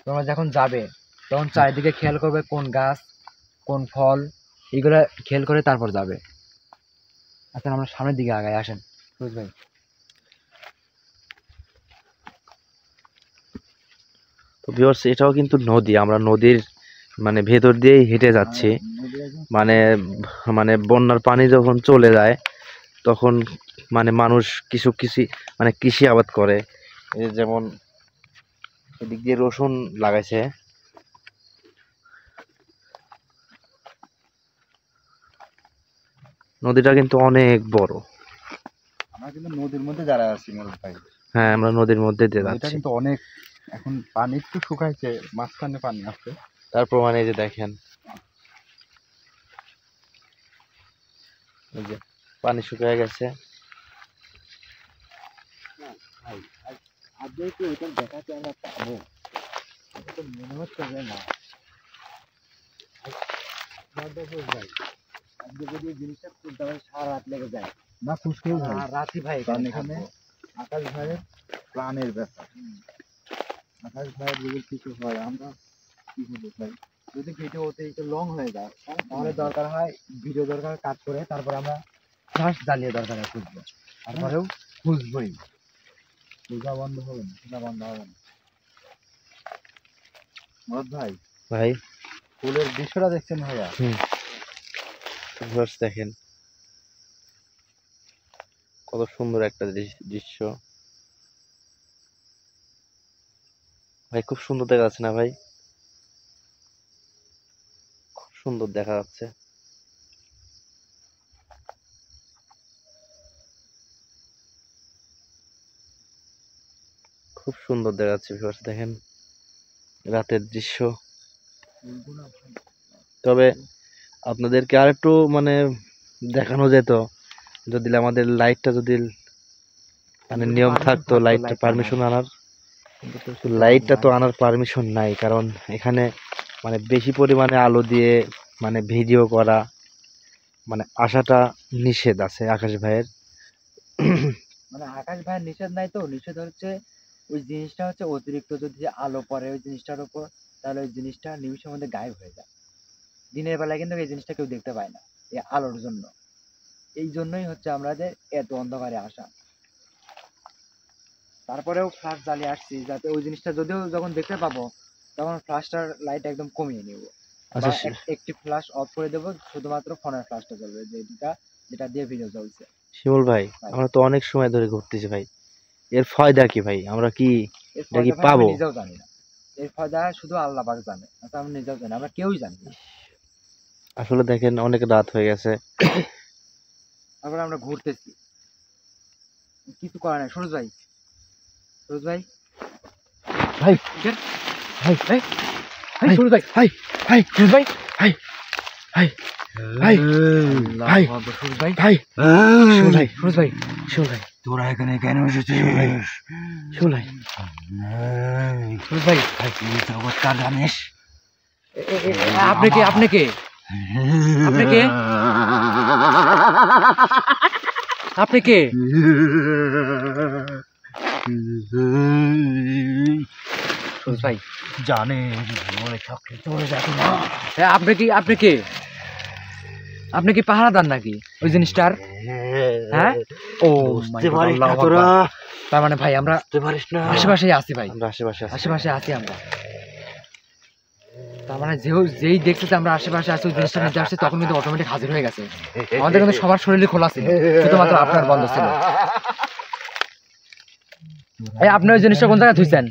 S2: তোমরা যখন যাবে তখন চারিদিকে খেয়াল করবে কোন গাছ কোন ফল এগুলা খেয়াল করে তারপর যাবে। আচ্ছা আমরা সামনের দিকে আগাই, আসেন সুরজ ভাই।
S1: তো ভিউয়ার্স, এটাও কিন্তু নদী, আমরা নদীর মানে ভেতর দিয়েই হেঁটে যাচ্ছি। মানে মানে বন্যার পানি যখন চলে যায় তখন মানে মানুষ কিছু কিছু মানে কৃষি আবাদ করে। এই যে যেমন এদিক দিয়ে রসুন লাগাইছে। নদীটা কিন্তু অনেক বড়।
S3: আমরা কিন্তু নদীর মধ্যে যারা আছি মোরদ ভাই।
S1: হ্যাঁ, আমরা নদীর মধ্যে দিয়ে
S3: এটা
S1: যাচ্ছি।
S3: কিন্তু অনেক, এখন পানি একটু শুকাইছে, মাঝখানে পানি আছে।
S1: তারপর মানে এই যে দেখেন, এই যে পানি শুকিয়ে গেছে।
S3: আর যেহেতু এটা দেখাতে আমরা পাবো, এটা তো মনে হচ্ছে যে না ভাই, আজকে যদি এই জিনিসটা খুঁজতে হয় সারা রাত লেগে যায়। না খুঁজতেও ভাই,
S2: রাতি ভাই
S3: কারণ এখানে আকাশ ভাইয়ের প্রাণের ব্যাপার। আকাশ ভাইয়ের যদি কিছু হয় আমরা কি করবো ভাই? যদি ভিডিওতে একটু লং হয়ে যায়
S2: তাহলে দরকার হয় ভিডিও দরকার কাট করে তারপর আমরা ফ্লাশ জ্বালিয়ে দরকার হয় খুঁজবো, তারপরেও খুঁজবোই।
S3: পূজা বন্ধ হবে না, পূজা বন্ধ হবে না। মরদ ভাই,
S1: ভাই
S3: ফুলের দৃশ্যটা দেখছেন ভাইয়া?
S1: ভিউয়ার্স দেখেন কত সুন্দর একটা দৃশ্য। ভাই খুব সুন্দর দেখা যাচ্ছে না ভাই? খুব সুন্দর দেখা যাচ্ছে। খুব সুন্দর দেখা যাচ্ছে ভিউয়ার্স, দেখেন রাতের দৃশ্য। তবে আপনাদেরকে আরেকটু মানে দেখানো যেত যদি আমাদের লাইটটা যদি মানে নিয়ম থাকতো, লাইটটা পারমিশন আনার। লাইটটা তো আনার পারমিশন নাই, কারণ এখানে মানে বেশি পরিমাণে আলো দিয়ে মানে ভিডিও করা মানে আসাটা নিষেধ আছে আকাশ ভাইয়ের।
S2: মানে আকাশ ভাইয়ের নিষেধ নাই, তো নিষেধ হচ্ছে ওই জিনিসটা হচ্ছে অতিরিক্ত যদি আলো পড়ে ওই জিনিসটার উপর, তাহলে ওই জিনিসটা নিমিষের মধ্যে গায়েব হয়ে যায়। দিনের বেলায় কিন্তু এই জিনিসটা কেউ দেখতে পায় না এই আলোর জন্য। এই জন্যই হচ্ছে আমাদের এত অন্ধকারে আসা। তারপরেও ফ্ল্যাশ জ্বালিয়ে আসছি যাতে ওই জিনিসটা যদিও যখন দেখতে পাবো তখন ফ্ল্যাশটার লাইট একদম কমিয়ে নেব,
S1: আচ্ছা
S2: একটি ফ্ল্যাশ অফ করে দেবো, শুধুমাত্র ফোনের ফ্ল্যাশটা জ্বলবে যেটা দিয়ে ভিডিও চলছে।
S1: শিমুল ভাই, আমরা তো অনেক সময় ধরে ঘুরতেছি ভাই, এর ফায়দা কি ভাই? আমরা কি
S2: এর
S1: এটা কি
S2: ফয়দা ভাই আমি
S1: পাবো?
S2: নিজেও জানি না, এর ফয়দা শুধু আল্লাহ পাক জানে, আচ্ছা আমি নিজেও জানি, আমরা কেউই জানি না।
S1: আসলে দেখেন অনেক রাত হয়ে গেছে।
S2: তারপরে আমরা ঘুরতেছি, কিছু করার নাই। সুরজ ভাই, সুরজ ভাই,
S1: ভাই
S2: ভাই ভাই ভাই সুরজ ভাই,
S1: ভাই ভাই
S2: সুরজ ভাই,
S1: ভাই ভাই ভাই ভাই
S2: সুরজ ভাই,
S1: ভাই শিমুল ভাই,
S2: সুরজ ভাই,
S1: শিমুল ভাই,
S3: তোরা এখানে কেন এসেছিস?
S1: শিমুল ভাই,
S2: সুরজ ভাই,
S3: তুই চমৎকার জানিস।
S2: আপনি কে? আপনি কে? আপনি কে? আপনি কে? সুরজ ভাই
S3: জানিস ওই চক্রে চলে যাবে না।
S2: আপনি কি? আপনি কে? আপনি কি পাহারাদার নাকি ওই জিনিসটার? হ্যাঁ, ও
S1: বুঝতে পারিস না
S2: আল্লাহু
S1: তোরা,
S2: আকবার। তার মানে ভাই আমরা
S1: বুঝতে পারিস না,
S2: আশেপাশেই আছি ভাই,
S1: আমরা আশেপাশে আছি।
S2: আশেপাশে আছি আমরা। তার মানে যেই দেখছে যে আমরা আশেপাশে আছি, ওই জিনিসটা নিতে আসছে, তখন কিন্তু অটোমেটিক হাজির হয়ে গেছে। আমাদের কিন্তু সবার শরীরে খোলা ছিল, শুধুমাত্র আপনার বন্ধ ছিল। এই আপনি ওই জিনিসটা কোন জায়গায় থুইছেন?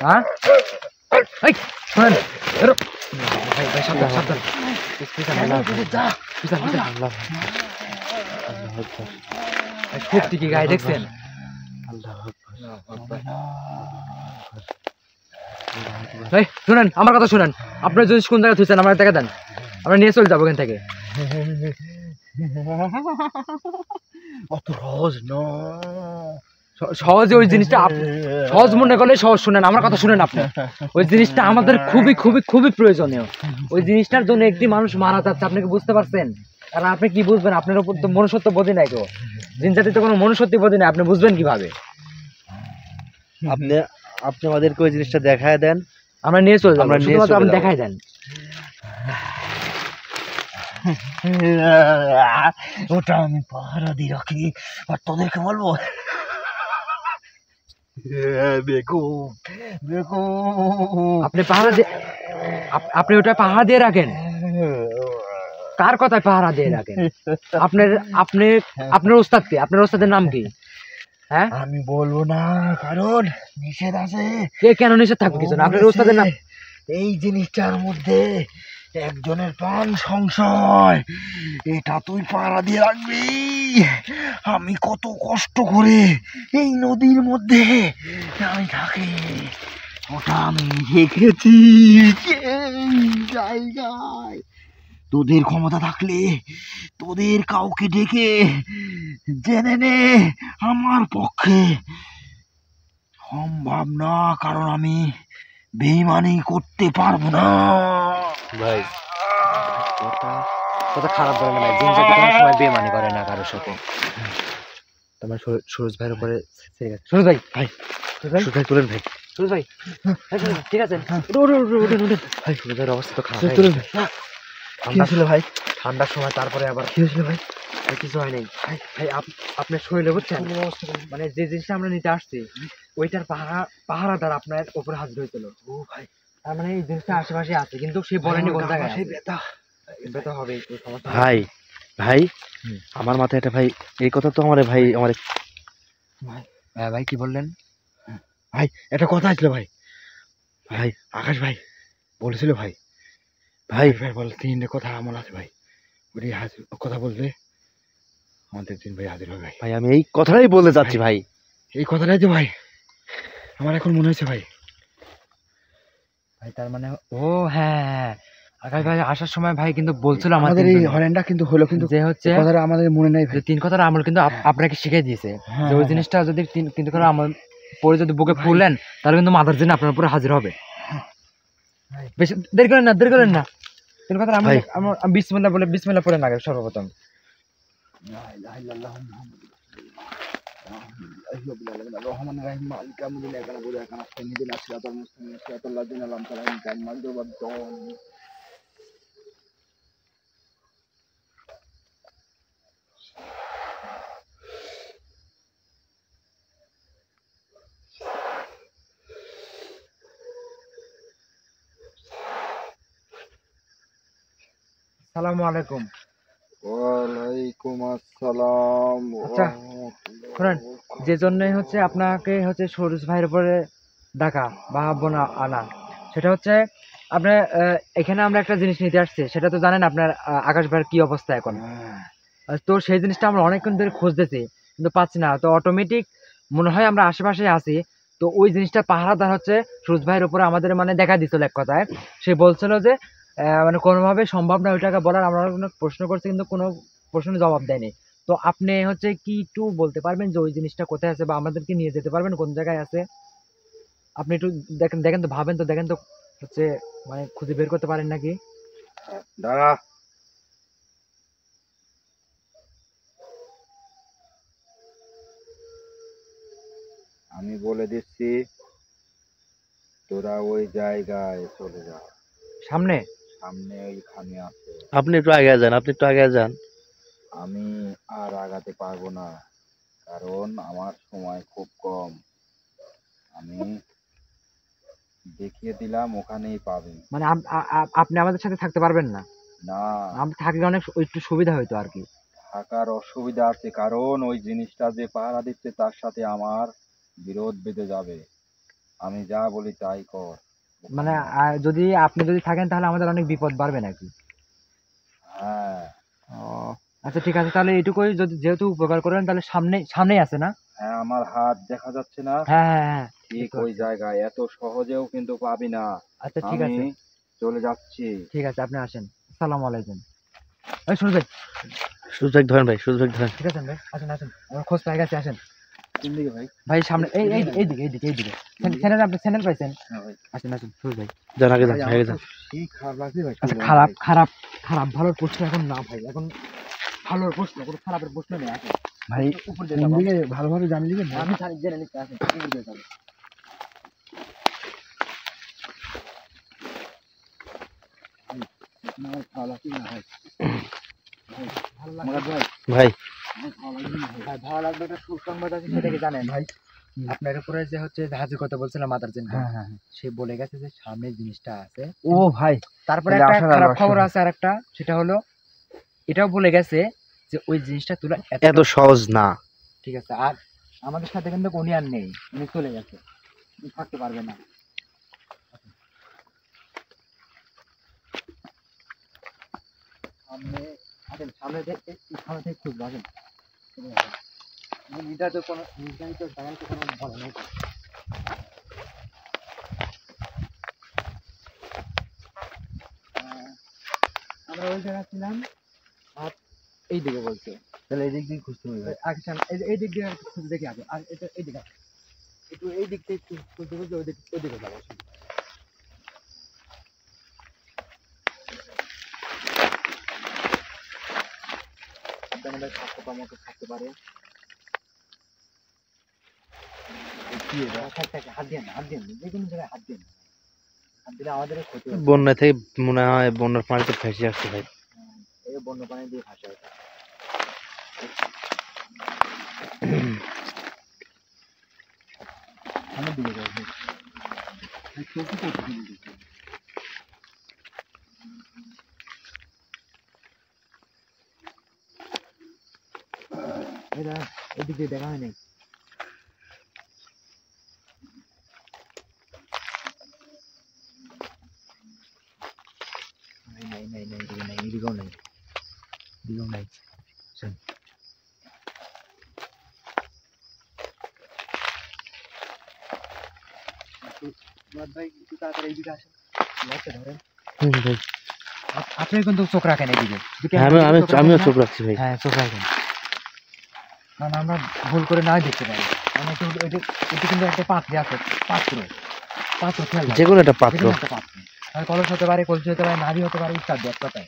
S2: হ্যাঁ, এই শুনেন, বেরো। ভাই ভাই সাবধান সাবধান, পিছান, পিছান, পিছান, পিছান।
S1: আল্লাহ আকবার,
S2: ভাই, খুব টিকি গায়ে দেখছেন?
S1: আল্লাহ আকবার।
S2: এই শুনেন, আমার কথা শুনেন, আপনার জিনিস কোন জায়গায় থুইছেন আমার দেখা দেন, আমরা নিয়ে চলে যাবো এখান থেকে।
S3: অত সহজ নয়।
S2: সহজে ওই জিনিসটা সহজ মনে করলে সহজ। শুনেন আমার কথা, শুনেন আপনি, ওই জিনিসটা আমাদের খুবই খুবই খুবই প্রয়োজনীয়। ওই জিনিসটার জন্য একটি মানুষ মারা যাচ্ছে, আপনি কি বুঝতে পারছেন? কারণ আপনি কি বুঝবেন, আপনার উপর তো মনুষ্যত্ব বোধি নাই, কেউ জিন জাতিতে কোনো মনুষ্যত্ব বোধি নাই, আপনি বুঝবেন কিভাবে?
S1: আপনি আপনি আমাদেরকে ওই জিনিসটা দেখায় দেন,
S2: আমরা নিয়ে চলে যাবো,
S1: আমরা নিয়ে
S2: শুধুমাত্র
S1: চলে
S2: আপনি
S1: যাবো।
S2: দেখাই দেন।
S3: ওটা আমি পাহারা দিয়ে রাখি, আর তোদেরকে বলবো বেকুব বেকুব।
S2: আপনি পাহারা দিয়ে, আপনি ওটা পাহারা দিয়ে রাখেন? কার কথায় পাহারা দিয়ে রাখেন? আপনার আপনি আপনার ওস্তাদ কি? আপনার ওস্তাদের নাম কি? হ্যাঁ,
S3: আমি বলবো না, কারণ নিষেধ আছে।
S2: কে কেন নিষেধ থাকবে কিছু না? আপনার ওস্তাদের নাম?
S3: এই জিনিসটার মধ্যে একজনের প্রাণ সংশয়, এটা তুই পাহারা দিয়ে রাখবি। আমি কত কষ্ট করে এই নদীর মধ্যে আমি থাকি, ওটা আমি দেখেছি এই জায়গায়। তোদের ক্ষমতা থাকলে তোদের কাউকে ডেকে জেনে নে, আমার পক্ষে সম্ভব না, কারণ আমি বেইমানি করতে পারবো না।
S1: ভাই
S2: কথা খারাপ বলে না ভাই, জিন জাতি কোনো সময় বেমানি করে না কারোর সাথে।
S1: তোমার সুরজ ভাইয়ের উপরে ছেড়ে গেছে।
S2: সুরজ ভাই,
S1: ভাই
S2: সুরজ ভাই,
S1: সুরজ ভাই তুলেন ভাই,
S2: সুরজ ভাই, এই সুরজ, ঠিক আছে, উঠুন, উঠুন, উঠুন, উঠুন।
S1: ভাই সুরজ ভাইয়ের অবস্থা তো খারাপ হয়ে
S3: তুলেন
S1: গেছে।
S3: ভাই। কি
S2: ঠান্ডা
S3: হয়েছিল ভাই?
S2: ঠান্ডার সময়, তারপরে আবার
S3: কি হয়েছিল ভাই?
S2: ভাই কিছু হয় নাই। ভাই ভাই আপনার শরীরে বুঝছেন, মানে যে জিনিসটা আমরা নিতে আসছি, ওইটার পাহারাদার আপনার উপরে হাজির হয়েছিল।
S3: ও ভাই,
S2: তার মানে এই জিনিসটা আশেপাশে আছে, কিন্তু সে বলেনি কোন জায়গায় আছে।
S3: ব্যথা।
S2: ব্যথা হবে, এই সমস্যা হবে।
S1: ভাই ভাই
S2: হুম।
S1: আমার মাথায় এটা ভাই, এই কথা তো আমার ভাই আমার
S2: হ্যাঁ ভাই, কি বললেন?
S3: ভাই একটা কথা ছিল ভাই,
S1: ভাই
S3: আকাশ ভাই বলেছিল ভাই,
S1: ভাই
S3: ভাই বল তিনটে কথা আমার আছে ভাই, ওই হাজির কথা বললে আমাদের দিন ভাই হাজির হবে ভাই।
S1: ভাই আমি এই কথাটাই বলতে চাচ্ছি ভাই।
S3: এই কথাটাই তো ভাই আমার এখন মনে হয়েছে ভাই।
S2: ভাই তার মানে, ও হ্যাঁ, আকাশ ভাই আসার সময় ভাই কিন্তু বলছিল
S3: আমাদের এই হরেনটা কিন্তু হলো, কিন্তু
S2: যে হচ্ছে
S3: এই কথাটা আমাদের মনে নেই ভাই।
S2: যে 3 কথার আমল কিন্তু আপনাকে শিখিয়ে দিয়েছে,
S3: হ্যাঁ,
S2: যে ওই
S3: হ্যাঁ,
S2: জিনিসটা যদি 3 কথার আমল পরে যদি বুকে
S3: ভাই।
S2: ফুলেন, তাহলে কিন্তু মাদার জিন আপনার উপরে হাজির হবে।
S3: ভাই।
S2: বেশি দেরি করেন না, দেরি করেন না। 3 কথার আমল
S1: ভাই।
S2: আমরা বিসমিল্লাহ বলে বিসমিল্লাহ পড়েন আগে সর্বপ্রথম।
S3: রহমান রাহিম মালিক আমুল একানা বলে একানা সেমিদিন আসিরাতাল মুসলিমিন সিরাতাল্লাযিনা আনআমতা আলাইহিম গায়রিল মাগদুবি আলাইহিম।
S2: আসসালামু আলাইকুম।
S3: ওয়ালাইকুম আসসালাম।
S2: আচ্ছা, শুনেন, যে জন্যই হচ্ছে আপনাকে হচ্ছে সরোজ ভাইয়ের উপরে ডাকা বা বোনা আনা, সেটা হচ্ছে আপনার এখানে আমরা একটা জিনিস নিতে আসছি, সেটা তো জানেন আপনার আকাশ ভাইয়ের কি অবস্থা এখন। তো সেই জিনিসটা আমরা অনেকক্ষণ ধরে খুঁজতেছি, কিন্তু পাচ্ছি না। তো অটোমেটিক মনে হয় আমরা আশেপাশে আছি। তো ওই জিনিসটা পাহারাদার হচ্ছে সরোজ ভাইয়ের উপরে আমাদের মানে দেখা দিছিল এক কথায়। সে বলছিল যে মানে কোনোভাবে সম্ভব না ওইটাকে বলার। আমরা অনেক প্রশ্ন করছি, কিন্তু কোনো প্রশ্নের জবাব দেয়নি। তো আপনি হচ্ছে কি একটু বলতে পারবেন যে ওই জিনিসটা কোথায় আছে, বা আমাদেরকে নিয়ে যেতে পারবেন কোন জায়গায় আছে? আপনি একটু দেখেন, দেখেন তো, ভাবেন তো, দেখেন তো হচ্ছে মানে খুঁজে বের করতে পারেন নাকি?
S3: দাঁড়া, আমি বলে দিচ্ছি, তোরা ওই জায়গায় চলে যা।
S2: সামনে?
S3: সামনে ওইখানে আছে।
S1: আপনি একটু আগে যান, আপনি একটু আগে যান।
S3: আমি আর আগাতে পারবো না, কারণ আমার সময় খুব কম। আমি দেখিয়ে দিলাম, ওখানেই পাবে।
S2: মানে আপনি আমাদের সাথে থাকতে পারবেন না?
S3: না,
S2: আমি থাকলে অনেক একটু সুবিধা হইতো আর কি।
S3: থাকার অসুবিধা আছে, কারণ ওই জিনিসটা যে পাহারা দিচ্ছে তার সাথে আমার বিরোধ বেঁধে যাবে। আমি যা বলি তাই কর।
S2: মানে যদি আপনি যদি থাকেন তাহলে আমাদের অনেক বিপদ বাড়বে নাকি?
S3: হ্যাঁ
S2: ও আচ্ছা ঠিক আছে, তাহলে এটুকুই, যদি যেহেতু উপকার করেন তাহলে সামনেই আছে না?
S3: হ্যাঁ, আমার হাত দেখা যাচ্ছে না?
S2: হ্যাঁ হ্যাঁ হ্যাঁ,
S3: ঠিক
S2: দেখতে
S3: ওই
S2: পাচ্ছি।
S3: জায়গায়, এত সহজেও কিন্তু পাবি না।
S2: আচ্ছা ঠিক
S3: আমি
S2: আছে,
S3: চলে যাচ্ছি।
S2: ঠিক আছে, আপনি আসেন। আসসালামু আলাইকুম। এই শুনুন ভাই,
S1: সুজ ভাই ধরেন, ভাই সুজ ভাই ধরেন।
S2: ঠিক আছে ভাই, আসেন আসেন, আমার খোঁজ পেয়ে গেছে, আসেন।
S3: কোন দিকে ভাই?
S2: ভাই সামনে, এইদিকে চ্যানেল, আপনি চ্যানেল পাইছেন?
S3: হ্যাঁ ভাই।
S2: আসেন আসেন শুনুন ভাই।
S1: যান আগে যান,
S3: ভাই,
S1: আগে
S3: আমার
S1: যান।
S3: তো সেই খারাপ লাগছে ভাই।
S2: আচ্ছা
S3: শুনুন
S2: খারাপ
S3: ভাই।
S2: খারাপ খারাপ ভালোর প্রশ্ন এখন না ভাই, এখন ভালোর প্রশ্ন, কোনো খারাপের প্রশ্ন নেই। আসেন
S3: ভাই,
S2: উপর দিয়ে
S3: কোন
S2: যাবো।
S3: দিকে ভালোভাবে জানি দিবেন?
S2: আমি জানি, জেনে নিচ্ছি, আসেন উপর দিয়ে যাবো।
S3: আমার ভালো লাগছে না ভাই।
S2: ভালো
S3: আমার
S2: লাগবে
S3: ভাই,
S1: ভাই
S3: আমার ভালো লাগছে না ভাই।
S2: ভাই, ভালো লাগবে, একটা সুসংবাদ আছে, সেটা কি জানেন ভাই? আপনার উপরে যে হচ্ছে জাহাজের কথা বলছিলাম, মাদার জেন,
S3: হ্যাঁ হ্যাঁ হ্যাঁ।
S2: সে বলে গেছে যে সামনে জিনিসটা আছে।
S3: ও ভাই,
S2: তারপরে
S3: তাহলে
S2: একটা
S3: আশার আলো,
S2: খারাপ
S3: আশার
S2: খবর
S3: আলো।
S2: আছে, আর একটা, সেটা হলো এটাও বলে গেছে যে ওই জিনিসটা তোলা
S1: এত সহজ না।
S2: ঠিক আছে। আর আমাদের সাথে কিন্তু উনি আর নেই, উনি চলে গেছে, উনি থাকতে পারবে না। সামনে আসেন, সামনে থেকে খুঁজবো, আসেন। নির্ধারিত কোনো নির্ধারিত জায়গায় তো কোনো বলা নেই। আমরা ওই জায়গায় ছিলাম, আর এই দিকে বলছে।
S3: তাহলে এই দিক দিয়ে খুঁজতে হবে ভাই।
S2: আগে এই দিক দিয়ে খুঁজে দেখি আগে, আর এটা এই দিকে একটু, এই দিক থেকে খুঁজতে খুঁজতে ওই দিকে যাবো। আপনাদের স্বাস্থ্য কর্মকে থাকতে পারে।
S3: কি এটা?
S2: হাত দিয়ে না, হাত দিয়ে না, যে কোনো জায়গায় হাত দিয়ে না, হাত দিলে আমাদের ক্ষতি হবে।
S1: বন্যা থেকে মনে হয় বন্যার পানিতে ভেসে আসছে ভাই।
S2: এই বন্য পানি দিয়ে ভাসা হয়।
S3: সামনের দিকে যাই ভাই। ভাই, চোখে পড়ছে কিন্তু।
S2: এটা এদিক দিয়ে দেখা হয় নাই। এদিকে নাই, এদিকেও নাই, এদিকেও নাই। ভাই একটু তাড়াতাড়ি এইদিকে আসেন, লাইটটা ধরেন।
S1: ভাই
S2: আপনি কিন্তু চোখ রাখেন এইদিকে।
S1: হ্যাঁ, আমিও চোখ রাখছি ভাই।
S2: হ্যাঁ চোখ রাখেন, কারণ আমরা ভুল করে নাই দেখতে পারি। কারণ এটা কিন্তু একটা পাত্রে আছে, পাত্র পাত্র খেয়াল রাখবেন।
S1: যে কোনো একটা পাত্র।
S2: যেকোনো একটা পাত্র, হয় কলস হতে পারে, কলসি হতে পারে, নাভি হতে পারে, ইত্যাদি এক কথায়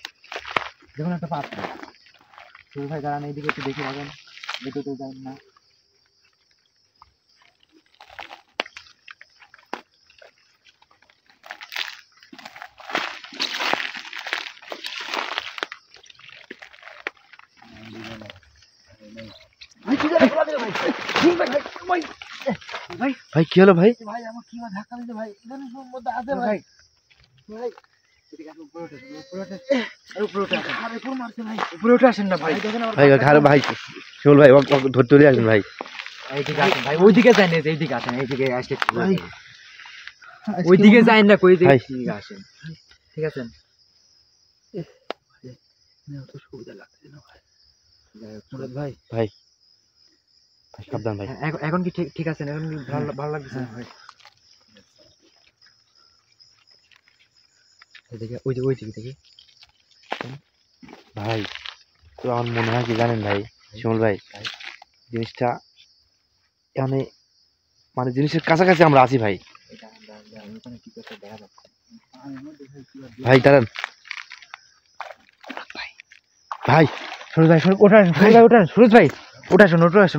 S2: যেকোনো একটা পাত্র। শুরু ভাই দাঁড়ান, এইদিকে একটু দেখে রাখেন, দেখে তো যান না।
S1: ভাই কি হলো ভাই?
S3: ভাই, আমার কি বা ধাক্কা দিতে ভাই, এখানে মধ্যে আছে ভাই। ভাই,
S2: এদিকে আসুন, উপরে উঠে, উপরে উঠে, উপরে উঠে আসেন,
S3: আর উপর মারছে ভাই।
S2: উপরে উঠে আসেন না ভাই।
S3: দেখেন আমার
S1: ভাই ঘাড়ে ভাই, শিমুল ভাই ওকে ধরতে চলে আসেন ভাই।
S2: এইদিকে আসেন ভাই, ওইদিকে যান না, এইদিকে আসেন, এইদিকে আসলে
S3: ভাই,
S2: ওইদিকে যাই না, কই
S1: ভাই।
S2: দিকে আসেন, ঠিক আছে?
S3: অত সুবিধা লাগছে না ভাই।
S2: মুরাদ ভাই,
S1: ভাই সাবধান ভাই।
S2: হ্যাঁ, এখন কি ঠিক আছেন? এখন কি ভালো লাগছে?
S3: হ্যাঁ ভাই।
S2: এদিকে ওইদিকে দেখি।
S1: ভাই তো আমার মনে হয় কি জানেন ভাই, শিমুল ভাই, জিনিসটা মানে মানে জিনিসের কাছাকাছি আমরা আছি ভাই।
S2: এটা ওখানে কি করতে দেখা যাচ্ছে।
S1: ভাই দাঁড়ান ভাই।
S2: সুরজ ভাই, উঠে আসেন, সুরজ ভাই, উঠে আসেন, সুরজ ভাই, উঠে আসেন না ভাই,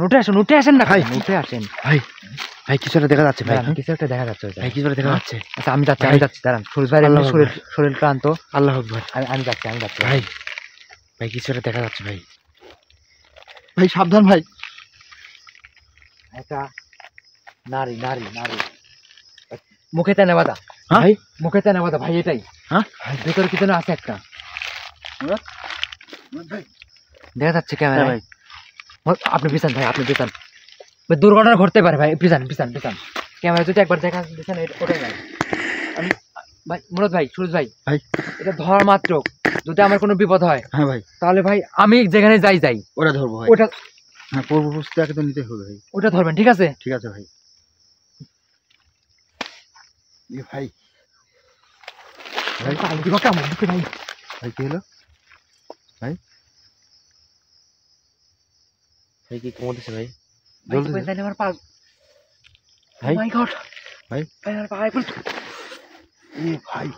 S2: উঠে আসেন না
S1: ভাই।
S2: উঠে আসেন
S1: ভাই ভাই কিছু একটা দেখা যাচ্ছে ভাই,
S2: দাঁড়ান, কিছু একটা দেখা যাচ্ছে ওই
S1: ভাই
S2: জায়গায়।
S1: কিছু একটা দেখা যাচ্ছে।
S2: আচ্ছা আমি যাচ্ছি দাঁড়ান, সুরজ ভাই
S1: আল্লাহু
S2: শরীর
S1: আকবার।
S2: শরীর ক্লান্ত,
S1: আল্লাহ আকবার।
S2: আমি যাচ্ছি
S1: ভাই ভাই কিছু একটা দেখা যাচ্ছে ভাই।
S3: ভাই সাবধান ভাই।
S2: একটা নারী নারী নারী মুখে তেনে বাঁধা,
S3: হ্যাঁ?
S2: ভাই মুখে তেনে বাঁধা ভাই, এটাই
S3: হ্যাঁ?
S2: ভাই ভেতরে কি যেন আছে একটা, দেখা যাচ্ছে
S1: হ্যাঁ
S2: ক্যামেরায়।
S1: ভাই
S2: আপনি পিছান ভাই, আপনি পিছান ভাই, দুর্ঘটনা ঘটতে পারে ভাই, পিছান পিছান পিছান, ক্যামেরা যদি একবার দেখা পিছান ওটাই ভাই। আমি ভাই মুরাদ ভাই, সুরজ ভাই,
S3: ভাই
S2: এটা ধর মাত্র যদি আমার কোনো বিপদ হয়
S3: হ্যাঁ ভাই
S2: তাহলে ভাই আমি যেখানে যাই
S3: ওরা ধরবো ভাই।
S2: ওটা
S3: হ্যাঁ পূর্ব প্রস্তুতি তো নিতে হবে ভাই।
S2: ওটা ধরবেন, ঠিক আছে?
S3: ঠিক আছে ভাই। এ ভাই
S2: ভাই দিবা কেমন দিতে ভাই,
S3: ভাই কি হলো?
S1: ভাই কি কমতেছে ভাই?
S2: ভাই
S3: জলদি
S2: তাহলে আমার পা,
S1: ভাই
S2: মাই গড
S3: ভাই
S2: ভাই আমার পা একবার,
S3: এ ভাই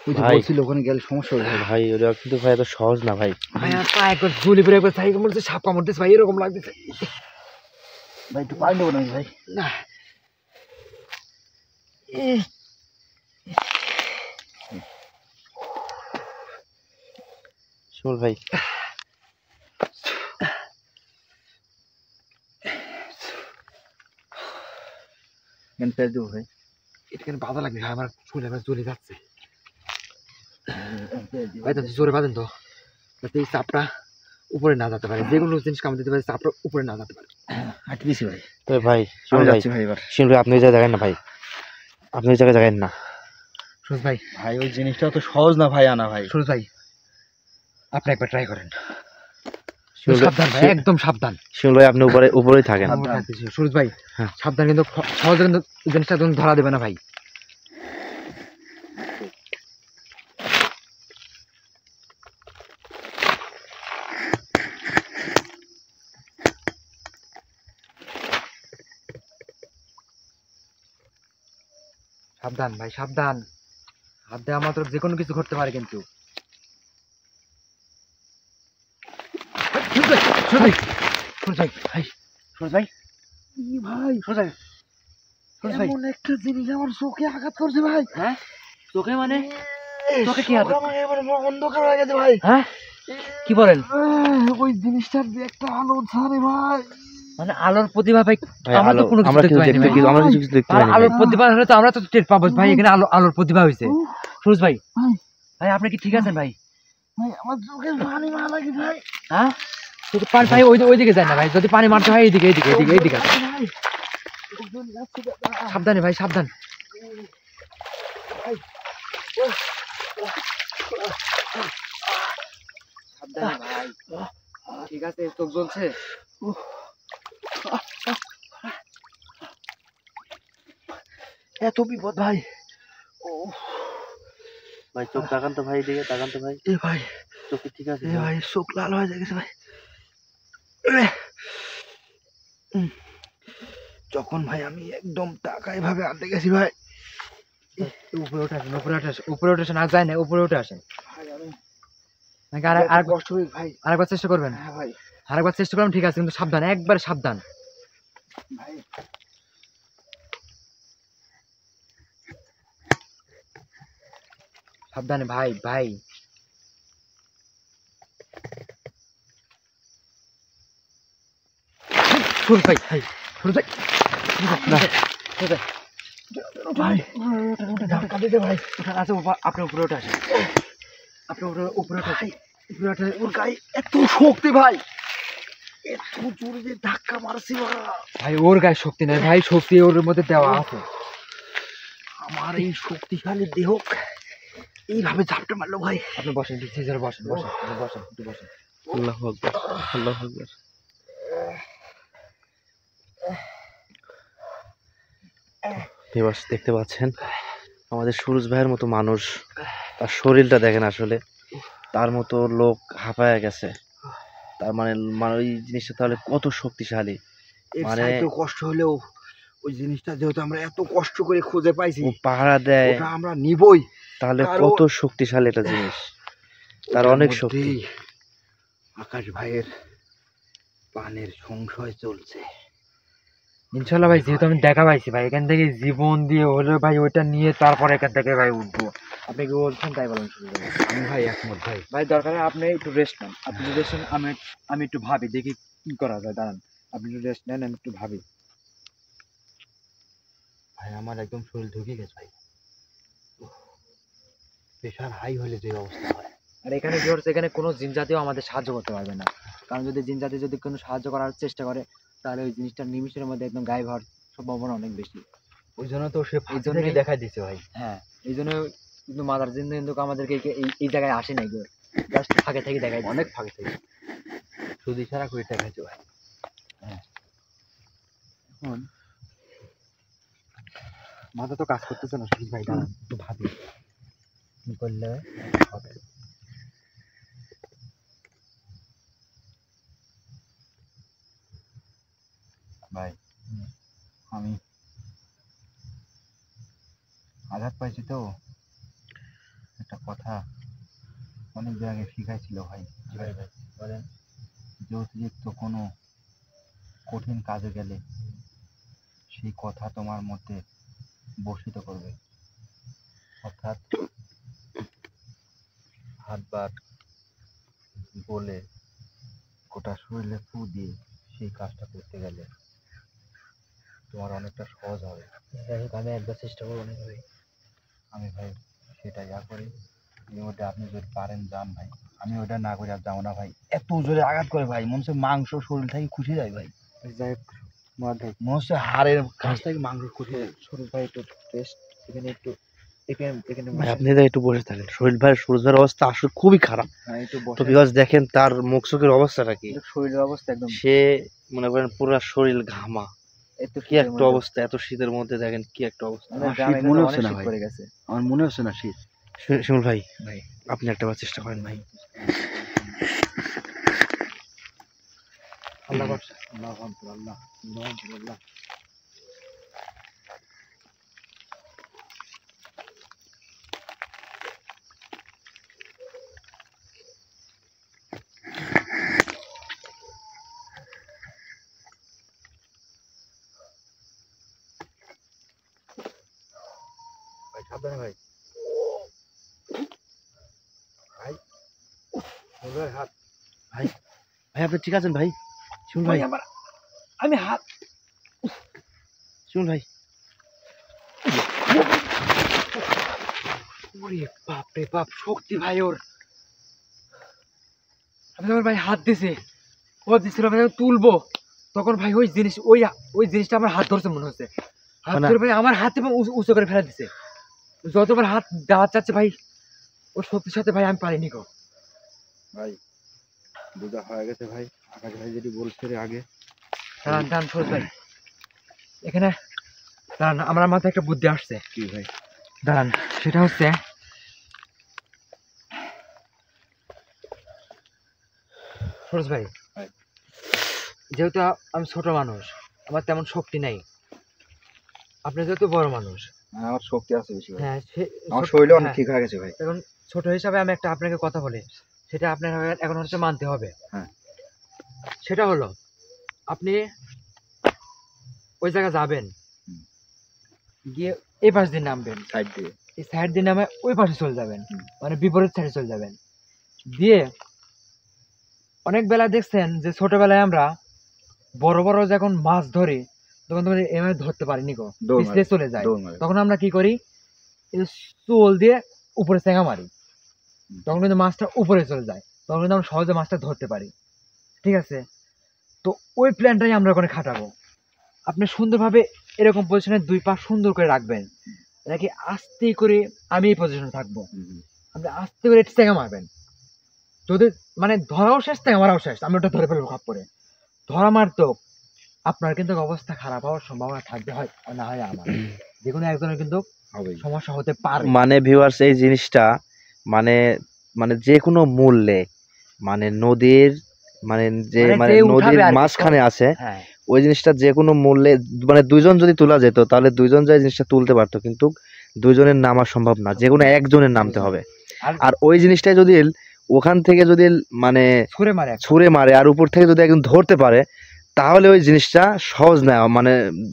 S3: ওই যে
S1: ভাই।
S3: বলছিল ওখানে গেলে সমস্যা হবে ভাই।
S1: ভাই ওটা কিন্তু ভাই এত সহজ না ভাই।
S2: ভাই আমার পা একবার ঝুলি পড়ে একবার সাইকেল মধ্যে সাপ কামড়তেছে ভাই, এরকম লাগতেছে।
S3: ভাই একটু পানি দেবো না ভাই?
S2: না
S1: শিমুল ভাই
S3: কেন পেয়ে দেবো ভাই?
S2: এটা কেন বাধা লাগবে ভাই, আমার চুলে এবার জ্বলে যাচ্ছে
S3: পেয়ে দিবো।
S2: ভাই, তো জোরে বাঁধেন তো যাতে এই চাপটা উপরে না যেতে পারে, যে কোনো জিনিস কামড় দিতে পারে চাপটা উপরে না যেতে পারে।
S3: হাঁটি দিছি ভাই।
S1: তবে ভাই
S3: আমি
S1: শিমুল ভাই,
S3: যাচ্ছি ভাই এবার।
S1: শিমুল ভাই আপনি ওই জায়গায় দেখেন না ভাই, আপনি ওই জায়গায় দেখেন না।
S2: সুরজ ভাই,
S3: ভাই ওই জিনিসটা তো সহজ না ভাই আনা ভাই।
S2: সুরজ ভাই আপনি একবার ট্রাই করেন,
S1: শিমুল ভাই,
S2: সাবধান ভাই, একদম সাবধান।
S1: শিমুল ভাই আপনি উপরেই থাকেন।
S3: সাবধান।
S2: সুরজ ভাই
S1: হ্যাঁ।
S2: সাবধান, কিন্তু সহজে কিন্তু জিনিসটা তুমি ধরা দেবে না ভাই। সাবধান ভাই সাবধান, হাত দেওয়া মাত্র যে কোনো কিছু ঘটতে পারে কিন্তু। সুরজ ভাই, সুরজ ভাই, সুরজ ভাই, ভাই সুরজ ভাই,
S3: ই ভাই
S2: সুরজ ভাই, সুরজ ভাই,
S3: এমন একটা জিনিস আমার চোখে আঘাত করছে ভাই।
S2: হ্যাঁ চোখে মানে,
S3: এই
S2: চোখে কি আঘাত?
S3: চোখ আমার এবারে অন্ধকার হয়ে গেছে ভাই।
S2: হ্যাঁ কি বলেন?
S3: ওই জিনিসটার যে একটা আলো ছাড়ে ভাই।
S2: মানে আলোর প্রতিভা ভাই,
S1: ভাই
S2: আমরা তো
S1: আলো
S2: কোনো কিছু
S1: আমরা
S2: দেখতে
S1: কিছু
S2: পাইনি
S1: দেখতে
S2: ভাই।
S1: আমরা কিছু দেখতে
S2: আর
S1: পাইনি ভাই।
S2: আলোর প্রতিভা হলে তো আমরা তো টের পাবো ভাই, এখানে আলোর প্রতিভা হয়েছে। সুরজ ভাই,
S3: ভাই।
S2: ভাই আপনি কি ঠিক আছেন ভাই?
S3: ভাই আমার চোখে পানি মারা লাগে ভাই।
S2: হ্যাঁ যদি পানি ভাই ওইদিকে যায় না ভাই, যদি পানি মারতে হয় এইদিকে এইদিকে এইদিকে এইদিকে আসেন।
S3: ভাই চোখ জ্বলে যাচ্ছে দাদা।
S2: সাবধানে ভাই সাবধান। সাবধানে ভাই, ঠিক আছে চোখ জ্বলছে।
S3: এত বিপদ ভাই। ও
S1: ভাই চোখ তাকান তো ভাই, দিকে তাকান তো ভাই,
S3: এ ভাই,
S1: চোখ কি ঠিক আছে
S3: এ ভাই চোখ লাল হয়ে গেছে ভাই। যখন ভাই আমি একদম টাকায় ভাবে আনতে গেছি ভাই।
S2: উপরে উঠে আসেন, উপরে উঠে আসেন, উপরে উঠে আসেন, আর যায় না, উপরে উঠে আসেন।
S3: ভাই আমি
S2: নাকি আর
S3: কষ্ট হই ভাই।
S2: আরেকবার চেষ্টা করবেন?
S3: হ্যাঁ ভাই।
S2: আরেকবার চেষ্টা করবেন, ঠিক আছে, কিন্তু সাবধান, একবার সাবধান।
S3: ভাই
S2: সাবধানে ভাই ভাই। সুরজ ভাই, সুরজ ভাই, সুরজ ভাই,
S3: ভাই ধাক্কা দিতে ভাই।
S2: উঠান, আচ্ছা আপনি উপরে উঠে আসেন, আপনি উপরে উঠে আসেন, উপরে উঠে
S3: ওর গায়ে এত শক্তি ভাই, এত জোরে যে ধাক্কা মারছি ভাই।
S2: ভাই, ওর গায়ে শক্তি নাই ভাই, শক্তি ওর মধ্যে দেওয়া আছে।
S3: আমার এই শক্তিশালী দেহ এইভাবে ঝাপটা মারলো ভাই।
S2: আপনি বসেন, সিজারে বসেন, বসেন আপনি বসেন, একটু বসেন।
S1: আল্লাহু আকবার, আল্লাহু আকবার। ভিউয়ার্স দেখতে পাচ্ছেন আমাদের সুরজ ভাইয়ের মতো মানুষ, তার শরীরটা দেখেন আসলে তার মতো লোক হাঁপায়া গেছে। তার মানে মানে ওই জিনিসটা তাহলে কত শক্তিশালী।
S3: এর
S1: মানে
S3: চাইতেও কষ্ট হলেও ওই জিনিসটা যেহেতু আমরা এত কষ্ট করে খুঁজে পাইছি,
S1: ও পাহারা দেয়,
S3: ওটা আমরা নিবই।
S1: তাহলে
S3: কারণ
S1: কত শক্তিশালী একটা জিনিস, তার
S3: ওটার
S1: অনেক শক্তি।
S3: মধ্যেই আকাশ ভাইয়ের প্রাণের সংশয় চলছে।
S2: ইনশাল্লাহ ভাই, যেহেতু আমি দেখা পাইছি ভাই, এখান থেকে জীবন দিয়ে হলেও ভাই ওইটা নিয়ে তারপরে এখান থেকে ভাই উঠবো। আপনি কি বলছেন তাই বলেন শুরু করুন।
S3: আমি ভাই একমত ভাই।
S2: ভাই দরকার হয় আপনি একটু রেস্ট নেন, আপনি রেস্ট নেন, আমি একটু ভাবি দেখি কি করা যায়। দাঁড়ান, আপনি একটু রেস্ট নেন, আমি একটু ভাবি।
S3: ভাই আমার একদম শরীর ঢুকে গেছে ভাই। প্রেশার হাই হলে যে অবস্থা হয়।
S2: আর এখানে কি হচ্ছে, এখানে কোনো জিন জাতীয় আমাদের সাহায্য করতে পারবে না, কারণ যদি জিন জাতীয় যদি কোনো সাহায্য করার চেষ্টা করে তাহলে ওই জিনিসটা নিমিষের মধ্যে একদম গায়েব হওয়ার সম্ভাবনা অনেক বেশি।
S3: ওই জন্য তো সে
S2: এই জন্যই-
S3: ফাঁকে দেখা দিছে ভাই।
S2: হ্যাঁ, এই জন্য কিন্তু মাদার জিন কিন্তু আমাদেরকে এই জায়গায় আসে নাই, জাস্ট ফাঁকে থেকে দেখায় দিছে।
S3: অনেক ফাঁকে থেকে শুধু ইশারা করে দেখাচ্ছে ভাই।
S2: এখন মাথা তো কাজ করতেছে না সুজিত ভাই, দাঁড়ান একটু ভাবি কি করলে হবে।
S3: ভাই আমি আঘাত পাইছি তো, একটা কথা অনেক দিন আগে শিখাইছিল ভাই। ভাই ভাই বলেন। যে অতিরিক্ত কোনো কঠিন কাজে গেলে সেই কথা তোমার মধ্যে বর্ষিত করবে, অর্থাৎ হাত বার বলে গোটা শরীরে ফু দিয়ে সেই কাজটা করতে গেলে তোমার অনেকটা সহজ হবে।
S2: আমি একবার চেষ্টা করবো না ভাই।
S3: আমি ভাই সেটা ইয়া করি। ওটা আপনি যদি পারেন যান ভাই, আমি ওটা না করে আর যাবো না ভাই। এত জোরে আঘাত করে ভাই, মনে হচ্ছে মাংস শরীর থেকে খুশি যায় ভাই।
S2: যাই হোক মার ভাই,
S3: মনে হচ্ছে হাড়ের কাছ থেকে মাংস খুশি যায়।
S2: সুরজ ভাই একটু রেস্ট, এখানে একটু এখানে
S1: ভাই আপনি তো একটু বসে থাকেন। শরীর ভাই, সুরজ ভাইয়ের অবস্থা আসলে খুবই খারাপ।
S2: হ্যাঁ, একটু
S1: তো
S2: বসে।
S1: বিকজ দেখেন তার মুখ চোখের অবস্থাটা কি,
S2: শরীরের অবস্থা একদম
S1: সে মনে করেন পুরো শরীর ঘামা,
S2: একটু
S1: কি একটা অবস্থা, এত শীতের মধ্যে দেখেন কি একটা অবস্থা।
S3: শীত মনে হচ্ছে না ভাই।
S2: পড়ে গেছে।
S3: আমার মনে হচ্ছে না শীত।
S1: শিমুল ভাই,
S2: ভাই
S1: আপনি একটা বার চেষ্টা করেন ভাই।
S2: আল্লাহ করছে।
S3: আল্লাহ আকবার, আল্লাহ আল্লাহ আকবার, আল্লাহ। ভাই সাবধানে ভাই। ভাই ওর হাত।
S1: ভাই আপনি ঠিক আছেন ভাই? শিমুল ভাই,
S2: আমি হাত
S1: শিমুল ভাই,
S2: ওরে বাপ রে বাপ, শক্তি ভাই ওর। আমি যখন ভাই হাত দিছে, ও দিছিল ভাই তুলবো, তখন ভাই ওই জিনিসটা আমার হাত ধরছে মনে হচ্ছে। হাত
S1: মানে-
S2: ধরে ভাই আমার হাত এবং উঁচু করে ফেলা দিছে। যতবার হাত দেওয়া চাচ্ছে ভাই, ওর শক্তির সাথে ভাই আমি পারিনি গো।
S3: ভাই বোঝা হয়ে গেছে ভাই। আকাশ ভাই যদি বলছে রে আগে।
S2: দাঁড়ান সরোজ ভাই, এখানে দাঁড়ান, আমার মাথায় একটা বুদ্ধি আসছে।
S3: কি ভাই?
S2: দাঁড়ান, সেটা হচ্ছে সরোজ ভাই,
S3: ভাই।
S2: যেহেতু আমি ছোট মানুষ, আমার তেমন শক্তি নাই, আপনি যেহেতু বড় মানুষ,
S3: আমার শক্তি আছে বেশি ভাই।
S2: হ্যাঁ
S3: আমার শরীরে অনেক
S2: হ্যাঁ,
S3: ঠিক হয়ে গেছে ভাই।
S2: এখন ছোট হিসাবে আমি একটা আপনাকে কথা বলি, সেটা আপনার এখন হচ্ছে মানতে হবে।
S3: হ্যাঁ।
S2: সেটা হলো, আপনি ওই জায়গায় যাবেন,
S3: হুম।
S2: গিয়ে এই পাশ দিয়ে নামবেন,
S3: সাইড দিয়ে।
S2: এই সাইড দিয়ে নামে ওই পাশে চলে যাবেন,
S3: হুম।
S2: মানে বিপরীত সাইডে চলে যাবেন। দিয়ে অনেক বেলা দেখছেন যে ছোটবেলায় আমরা বড় বড় যখন মাছ ধরি, তখন এভাবে ধরতে পারিনি গো,
S3: দৌড়
S2: পিছলে
S3: মারে,
S2: চলে যায়।
S3: দৌড় মারে।
S2: তখন আমরা কি করি, এই যে চোল দিয়ে উপরে চেঙা মারি,
S3: হুম।
S2: তখন কিন্তু মাছটা উপরে চলে যায়, তখন কিন্তু আমরা সহজে মাছটা ধরতে পারি। ঠিক আছে, তো ওই প্ল্যানটাই আমরা ওখানে খাটাবো। আপনি সুন্দরভাবে এরকম পজিশনে দুই পা সুন্দর করে রাখবেন, নাকি আস্তে করে আমি এই পজিশনে থাকবো, আপনি আস্তে করে চেঙা মারবেন। যদি মানে ধরাও শেষ, চেঙা মারাও শেষ, আমি ওটা ধরে ফেলবো খাপ করে। ধরা মারতো আপনার কিন্তু অবস্থা খারাপ হওয়ার সম্ভাবনা থাকবে, হয় না হয় আমার, যে কোনো একজনের কিন্তু
S3: হবেই।
S2: সমস্যা হতে পারে।
S1: মানে ভিউয়ার্স, এই জিনিসটা মানে মানে যে কোনো মূল্যে, মানে নদীর মানে যে মানে
S2: যে উঠাবে
S1: নদীর
S2: আর কি,
S1: মাঝখানে আছে,
S2: হ্যাঁ,
S1: ওই জিনিসটা যে কোনো মূল্যে, মানে দুইজন যদি তোলা যেত তাহলে দুইজন যে জিনিসটা তুলতে পারতো, কিন্তু দুইজনের নামা সম্ভব না, যে কোনো একজনের নামতে হবে। আর ওই জিনিসটাই যদি ওখান থেকে যদি মানে
S2: ছুঁড়ে মারে
S1: ছুঁড়ে মারে আর উপর থেকে যদি একজন ধরতে পারে, তাহলে ওই জিনিসটা সহজ না, মানে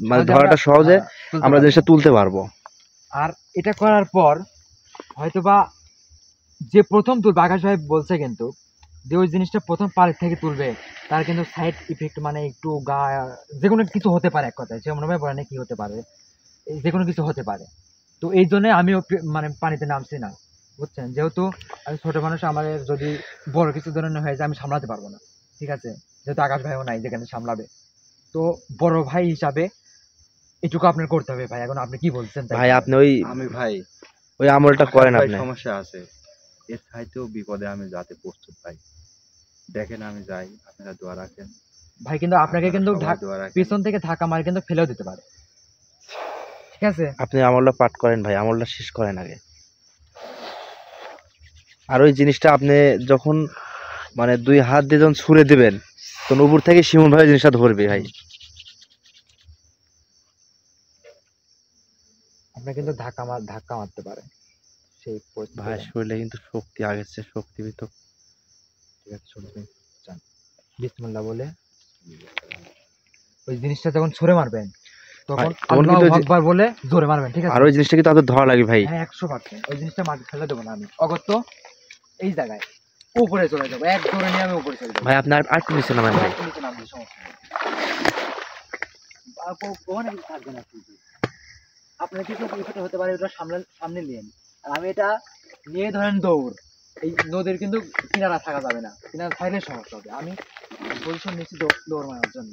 S1: মানে
S2: সহজে
S1: ধরাটা সহজে
S2: তুলতে
S1: আমরা
S2: পারবো।
S1: জিনিসটা তুলতে পারবো।
S2: আর এটা করার পর হয়তোবা যে প্রথম তুলবে, আকাশ ভাই বলছে কিন্তু যে ওই জিনিসটা প্রথম পাড়ের থেকে তুলবে তার কিন্তু সাইড ইফেক্ট মানে একটু গা যে কোনো কিছু হতে পারে, এক কথায় যেমন ভাবে বলে না কি হতে পারে, যে কোনো কিছু হতে পারে। তো এই জন্য আমিও মানে পানিতে নামছি না, বুঝছেন, যেহেতু আমি ছোট মানুষ, আমার যদি বড় কিছু ধরনের হয়ে যায় আমি সামলাতে পারবো না, ঠিক আছে, যেহেতু আকাশ ভাইও নাই যেখানে সামলাবে। তো বড় ভাই হিসাবে এটুকু আপনার করতে হবে ভাই। এখন আপনি কি বলছেন তাই
S1: ভাই
S2: বলেন।
S1: আপনি ওই
S3: আমি ভাই
S1: ওই আমলটা
S3: আকাশ
S1: করেন
S3: ভাই
S1: আপনি।
S3: সমস্যা আছে, এর চাইতেও বিপদে আমি যাতে প্রস্তুত ভাই। দেখেন আমি যাই, আপনারা দোয়া রাখেন।
S2: ভাই কিন্তু আপনাকে
S3: আপনারা
S2: কিন্তু
S3: সবাই দোয়া রাখেন।
S2: পিছন থেকে ধাক্কা মারে কিন্তু ফেলেও দিতে পারে, ঠিক আছে।
S1: আপনি আমলটা পাঠ করেন ভাই, আমলটা শেষ করেন আগে। আর ওই জিনিসটা আপনি যখন মানে 2 হাত দিয়ে যখন ছুঁড়ে দিবেন তখন উপর থেকে শিমুল ভাই জিনিসটা ধরবে ভাই।
S2: আপনার কিন্তু ধাক্কা মারতে পারে সেই পরিস্থিতি।
S1: ভাই শরীরে কিন্তু শক্তি আগেছে, শক্তি ভিতর।
S2: ঠিক আছে, শুনবেন, যান বিসমিল্লাহ বলে ওই জিনিসটা যখন ছুঁড়ে মারবেন তখন
S1: ভাই, তখন
S2: আল্লাহু
S1: কিন্তু
S2: আকবার বলে জোরে মারবেন, ঠিক আছে।
S1: আর ওই জিনিসটা কিন্তু আপনার ধরা লাগবে ভাই।
S2: হ্যাঁ 100%। ওই জিনিসটা মাটি ফেলে দেবো না আমি, অগত্য এই জায়গায় উপরে চলে যাবো, এক জোরে নিয়ে আমি উপরে চলে যাবো।
S1: ভাই আপনার আর একটু নিচে নামেন ভাই।
S2: একটু নিচে নামলে সমস্যা নেই। ওখানে কিছু থাকবে না কিন্তু। আপনার কিছু বিপদ হতে পারে, ওটা সামনে নিয়ে আর আমি এটা নিয়ে ধরেন দৌড়। এই নদীর কিন্তু কিনারা থাকা যাবে না, কিনারা থাকলে সমস্যা হবে। আমি পজিশন নিচ্ছি দৌড় মারার জন্য।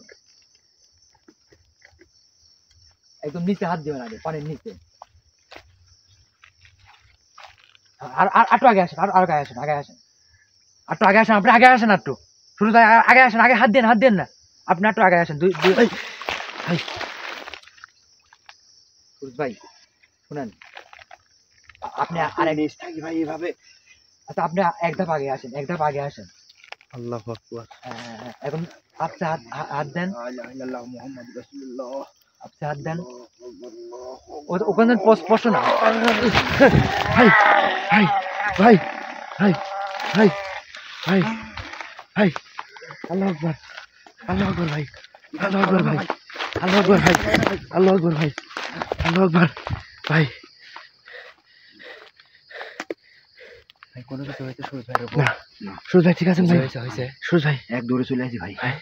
S2: একদম নিচে হাত দিবেন আগে, পানির নিচে। আর আর একটু আগে আসেন, আর আগে আসেন, একটু আগে আসেন, আপনি আগে আসেন একটু। শুরু থেকে আগে আসেন, আগে হাত দেন না, আপনি একটু আগে আসেন। সুরজ ভাই শুনেন, আপনি আরেক
S3: থাকি ভাই এভাবে।
S2: আচ্ছা আপনি এক ধাপ আগে আসেন, এক ধাপ আগে আসেন।
S1: আল্লাহু আকবার।
S2: হ্যাঁ, এখন আপনি হাত দেন,
S3: মুহাম্মদ রাসূলুল্লাহ।
S2: আপনি হাত দেন। ওখানে স্পষ্ট না।
S1: ভাই ভাই ভাই ভাই ভাই ভাই ভাই আল্লাহু আকবার, আল্লাহু আকবার ভাই, আল্লাহু আকবার ভাই, আল্লাহু আকবার ভাই, আল্লাহু আকবার ভাই, আল্লাহু আকবার ভাই।
S3: কোনো কিছু হয়েছে সুরজ ভাইয়ের উপর?
S1: না সুরজ ভাই ঠিক আছেন ভাই?
S2: হয়েছে।
S1: সুরজ ভাই
S3: এক দৌড়ে চলে আসি ভাই।
S1: ভাই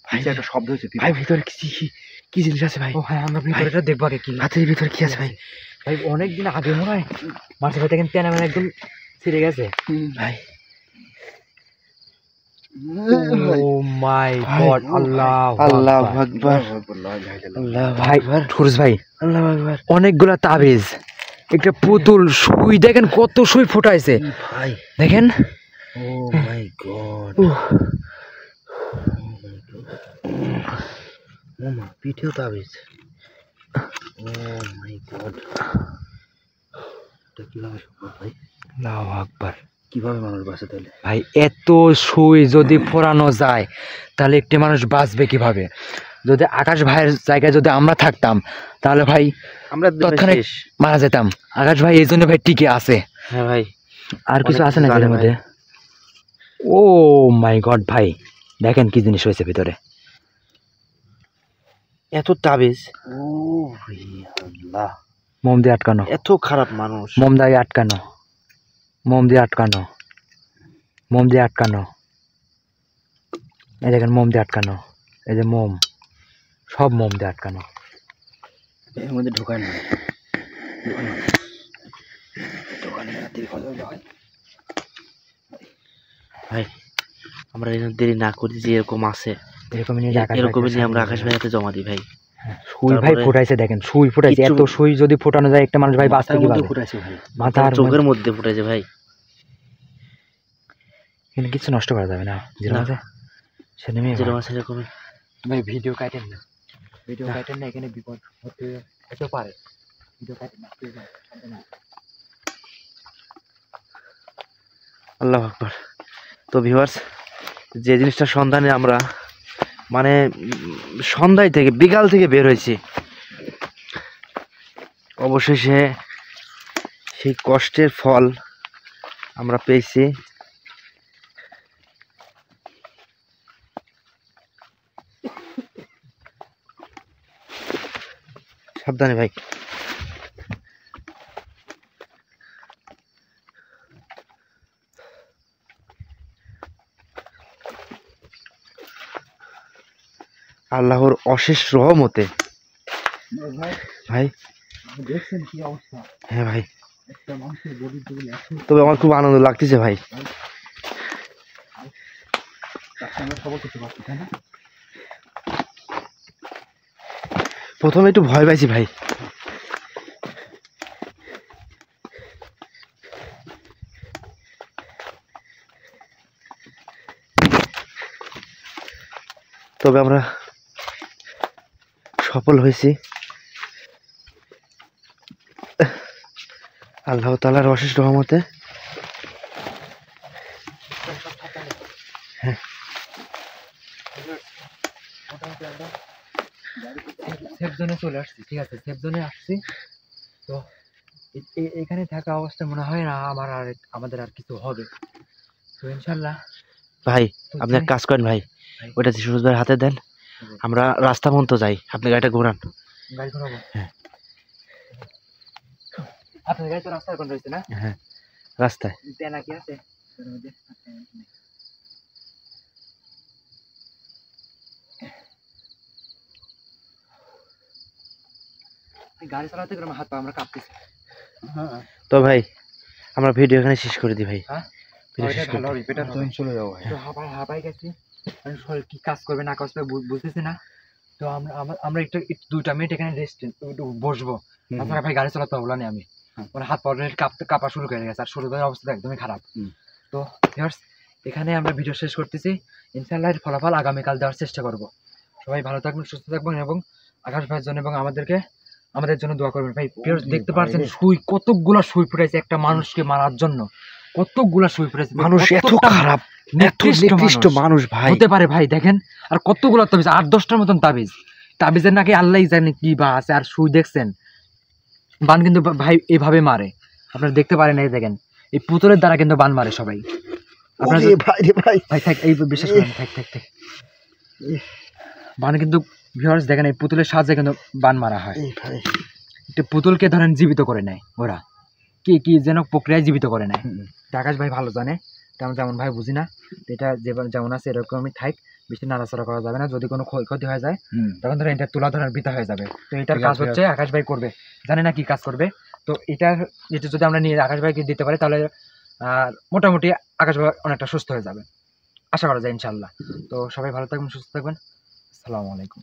S3: ভাই একটা শব্দ হয়েছে।
S1: ভাই ভিতরে কি জিনিস আছে ভাই?
S2: ও হ্যাঁ, আমরা ভিতরেটা দেখবো আগে কি
S1: হাতের ভিতরে কি আছে ভাই?
S2: ভাই অনেকদিন আগে মনে হয় মাছ ভাই দেখেন তেনা মানে একদম ছিঁড়ে গেছে
S1: ভাই
S2: ও মাই গড,
S1: আল্লাহু আকবার, আল্লাহু
S2: ভাই
S1: আকবার,
S2: সুরজ ভাই
S1: আল্লাহু আকবার
S2: অনেকগুলা তাবিজ, একটা পুতুল, সুই দেখেন কত সুই ফুটাইছে
S1: ভাই।
S2: দেখেন।
S1: ও মাই গড, ও মা পিঠেও তাবিজ। ও মাই গড, এটা কিভাবে সম্ভব ভাই?
S2: আল্লাহু আকবার।
S1: কিভাবে মানুষ বাঁচে তাহলে?
S2: ভাই এত সুই যদি ফোরানো যায় তাহলে একটি মানুষ বাঁচবে কিভাবে? যদি আকাশ ভাইয়ের জায়গায় যদি আমরা থাকতাম তাহলে ভাই
S1: আমরা
S2: তৎক্ষণাৎ
S1: শেষ।
S2: মারা যেতাম। আকাশ ভাই এই জন্য ভাই টিকে আছে।
S1: হ্যাঁ ভাই,
S2: আর কিছু
S1: অনেক
S2: আছে না
S1: কিছু জানে
S2: এর মধ্যে? ও মাই গড ভাই দেখেন কি জিনিস হয়েছে ভিতরে।
S1: এত তাবিজ, ও আল্লাহ,
S2: মোম দিয়ে আটকানো,
S1: এত খারাপ মানুষ।
S2: মোম দিয়ে আটকানো, মোম দিয়ে আটকানো, মোম দিয়ে আটকানো, এই দেখেন মোম দিয়ে আটকানো, এই যে মোম, সব মোম দিয়ে আটকানো।
S1: এর মধ্যে ঢোকায় না, ঢোকানো রাত্রি কথা হয় ভাই। আমরা এখানে দেরি না করি, যে এরকম আছে
S2: এরকমই নিয়ে
S1: এরকমই নিয়ে আমরা আকাশ ভাইয়াতে জমা দিই ভাই।
S2: সুই ভাই
S1: তারপরে
S2: ফুটাইছে দেখেন, সুই ফুটাইছে, এত
S1: কিচ্ছু-
S2: সুই যদি ফুটানো যায় একটা মানুষ ভাই বাঁচতে
S1: মাথার মধ্যে
S2: কিভাবে?
S1: ফুটাইছে ভাই,
S2: মাথার
S1: চোখের মধ্যে ফুটাইছে ভাই।
S2: এখানে কিছু নষ্ট করা যাবে না, যেরকম
S1: না।
S2: আছে সেরকমই
S1: যেরকম আছে এরকমই।
S2: ভাই। ভিডিও কাটেন না, ভিডিও কাটেন না, এখানে বিপদ হতে পারে। ভিডিও কাটেন না, please না।
S1: আল্লাহু আকবার। তো ভিউয়ার্স, যে জিনিসটার সন্ধানে আমরা মানে সন্ধ্যায় থেকে বিকাল থেকে বের হয়েছি, অবশেষে সেই কষ্টের ফল আমরা পেয়েছি। সাবধানে ভাই। আল্লাহর অশেষ রহমতে
S3: ভাই
S1: ভাই।
S3: দেখছেন কি অবস্থা,
S1: হ্যাঁ ভাই,
S3: একটা মানুষের বডি যদি
S1: তবে আমার খুব আনন্দ লাগতেছে ভাই।
S3: আমরা সবল করতে পারছি, তাই না?
S1: প্রথমে একটু ভয় পাইছি ভাই, তবে আমরা সফল হয়েছি আল্লাহ তাআলার অশেষ রহমতে।
S2: সেফ জোনে চলে আসছি, ঠিক আছে, সেফ জোনে আসছি। তো এখানে থাকা অবস্থায় মনে হয় না আমাদের আর কিছু হবে। তো ইনশাল্লাহ
S1: ভাই আপনি এক কাজ করেন ভাই,
S2: ভাই।
S1: ওইটা সুরজ ভাইয়ের হাতে দেন, আমরা রাস্তা পর্যন্ত যাই, আপনি গাড়িটা ঘোরান।
S2: গাড়ি ঘোরাবো?
S1: হ্যাঁ।
S2: আপনার গাড়ি তো রাস্তার কোন রয়েছে না?
S1: হ্যাঁ রাস্তায়।
S2: তেনা কি আছে? গাড়ি চালাতে গেলে আমার হাত পা আমরা কাঁপতেছি।
S3: হ্যাঁ
S1: তো ভাই আমরা ভিডিও এখানে শেষ করে দিই ভাই।
S2: হ্যাঁ?
S1: ভিডিও শেষ
S2: ভালো
S1: করে
S2: হবে, better হবে।
S3: তুমি চলে যাও ভাই।
S2: তো হাঁপাই গেছি, আমি শরীর কি কাজ করবে না কাজ করবে বুঝতেছি না। তো আমরা একটু 2টা মিনিট এখানে রেস্ট একটু বসবো। তাছাড়া ভাই গাড়ি চালাতে পারবো না আমি। মানে হাত পা কাঁপা শুরু করে গেছে, আর শুরুর অবস্থা একদমই খারাপ। তো ভিউয়ার্স, এখানে আমরা ভিডিও শেষ করতেছি। ইনশাআল্লাহ এর ফলাফল আগামীকাল দেওয়ার চেষ্টা করব। সবাই ভালো থাকবেন, সুস্থ থাকবেন এবং আকাশ ভাইয়ের জন্য এবং আমাদের জন্য দোয়া করবেন। ভাই ভিউয়ার্স দেখতে পাচ্ছেন কতগুলা সুই ফুটাইছে একটা মানুষকে মারার জন্য, কতগুলা সুই ফুটাইছে।
S1: মানুষ এত খারাপ, এত নিকৃষ্ট মানুষ ভাই
S2: হতে পারে ভাই, দেখেন আর কতগুলো তাবিজ, 8-10টার মতন তাবিজের নাকি আল্লাহই জানে কি বা আছে। আর সুই দেখছেন, বান কিন্তু ভাই এভাবে মারে, আপনারা দেখতে পারেন, এই দেখেন এই পুতুলের দ্বারা কিন্তু বান মারে সবাই। আপনারা ভাই থাক, এই বিশ্বাস করেন, থাক বান কিন্তু ভিউয়ার্স দেখেন এই পুতুলের সাহায্যে কিন্তু বান মারা হয়। একটা পুতুলকে ধরেন জীবিত করে নেয় ওরা, কি যেন প্রক্রিয়ায় জীবিত করে নেয়। আকাশ ভাই ভালো জানে, তেমন যেমন ভাই বুঝি না। এটা যেমন আছে এরকমই থাক, বেশি নাড়াচাড়া করা যাবে না। যদি কোনো ক্ষয়ক্ষতি হয়ে যায় তখন ধরেন এটা তুলা ধরার বৃথা হয়ে যাবে। তো এটার কাজ হচ্ছে আকাশ ভাই করবে, জানে না কি কাজ করবে। তো এটা যদি আমরা নিয়ে আকাশ ভাইকে দিতে পারি তাহলে মোটামুটি আকাশ ভাই অনেকটা সুস্থ হয়ে যাবে, আশা করা যায় ইনশাল্লাহ। তো সবাই ভালো থাকবেন, সুস্থ থাকবেন। আসসালামু আলাইকুম।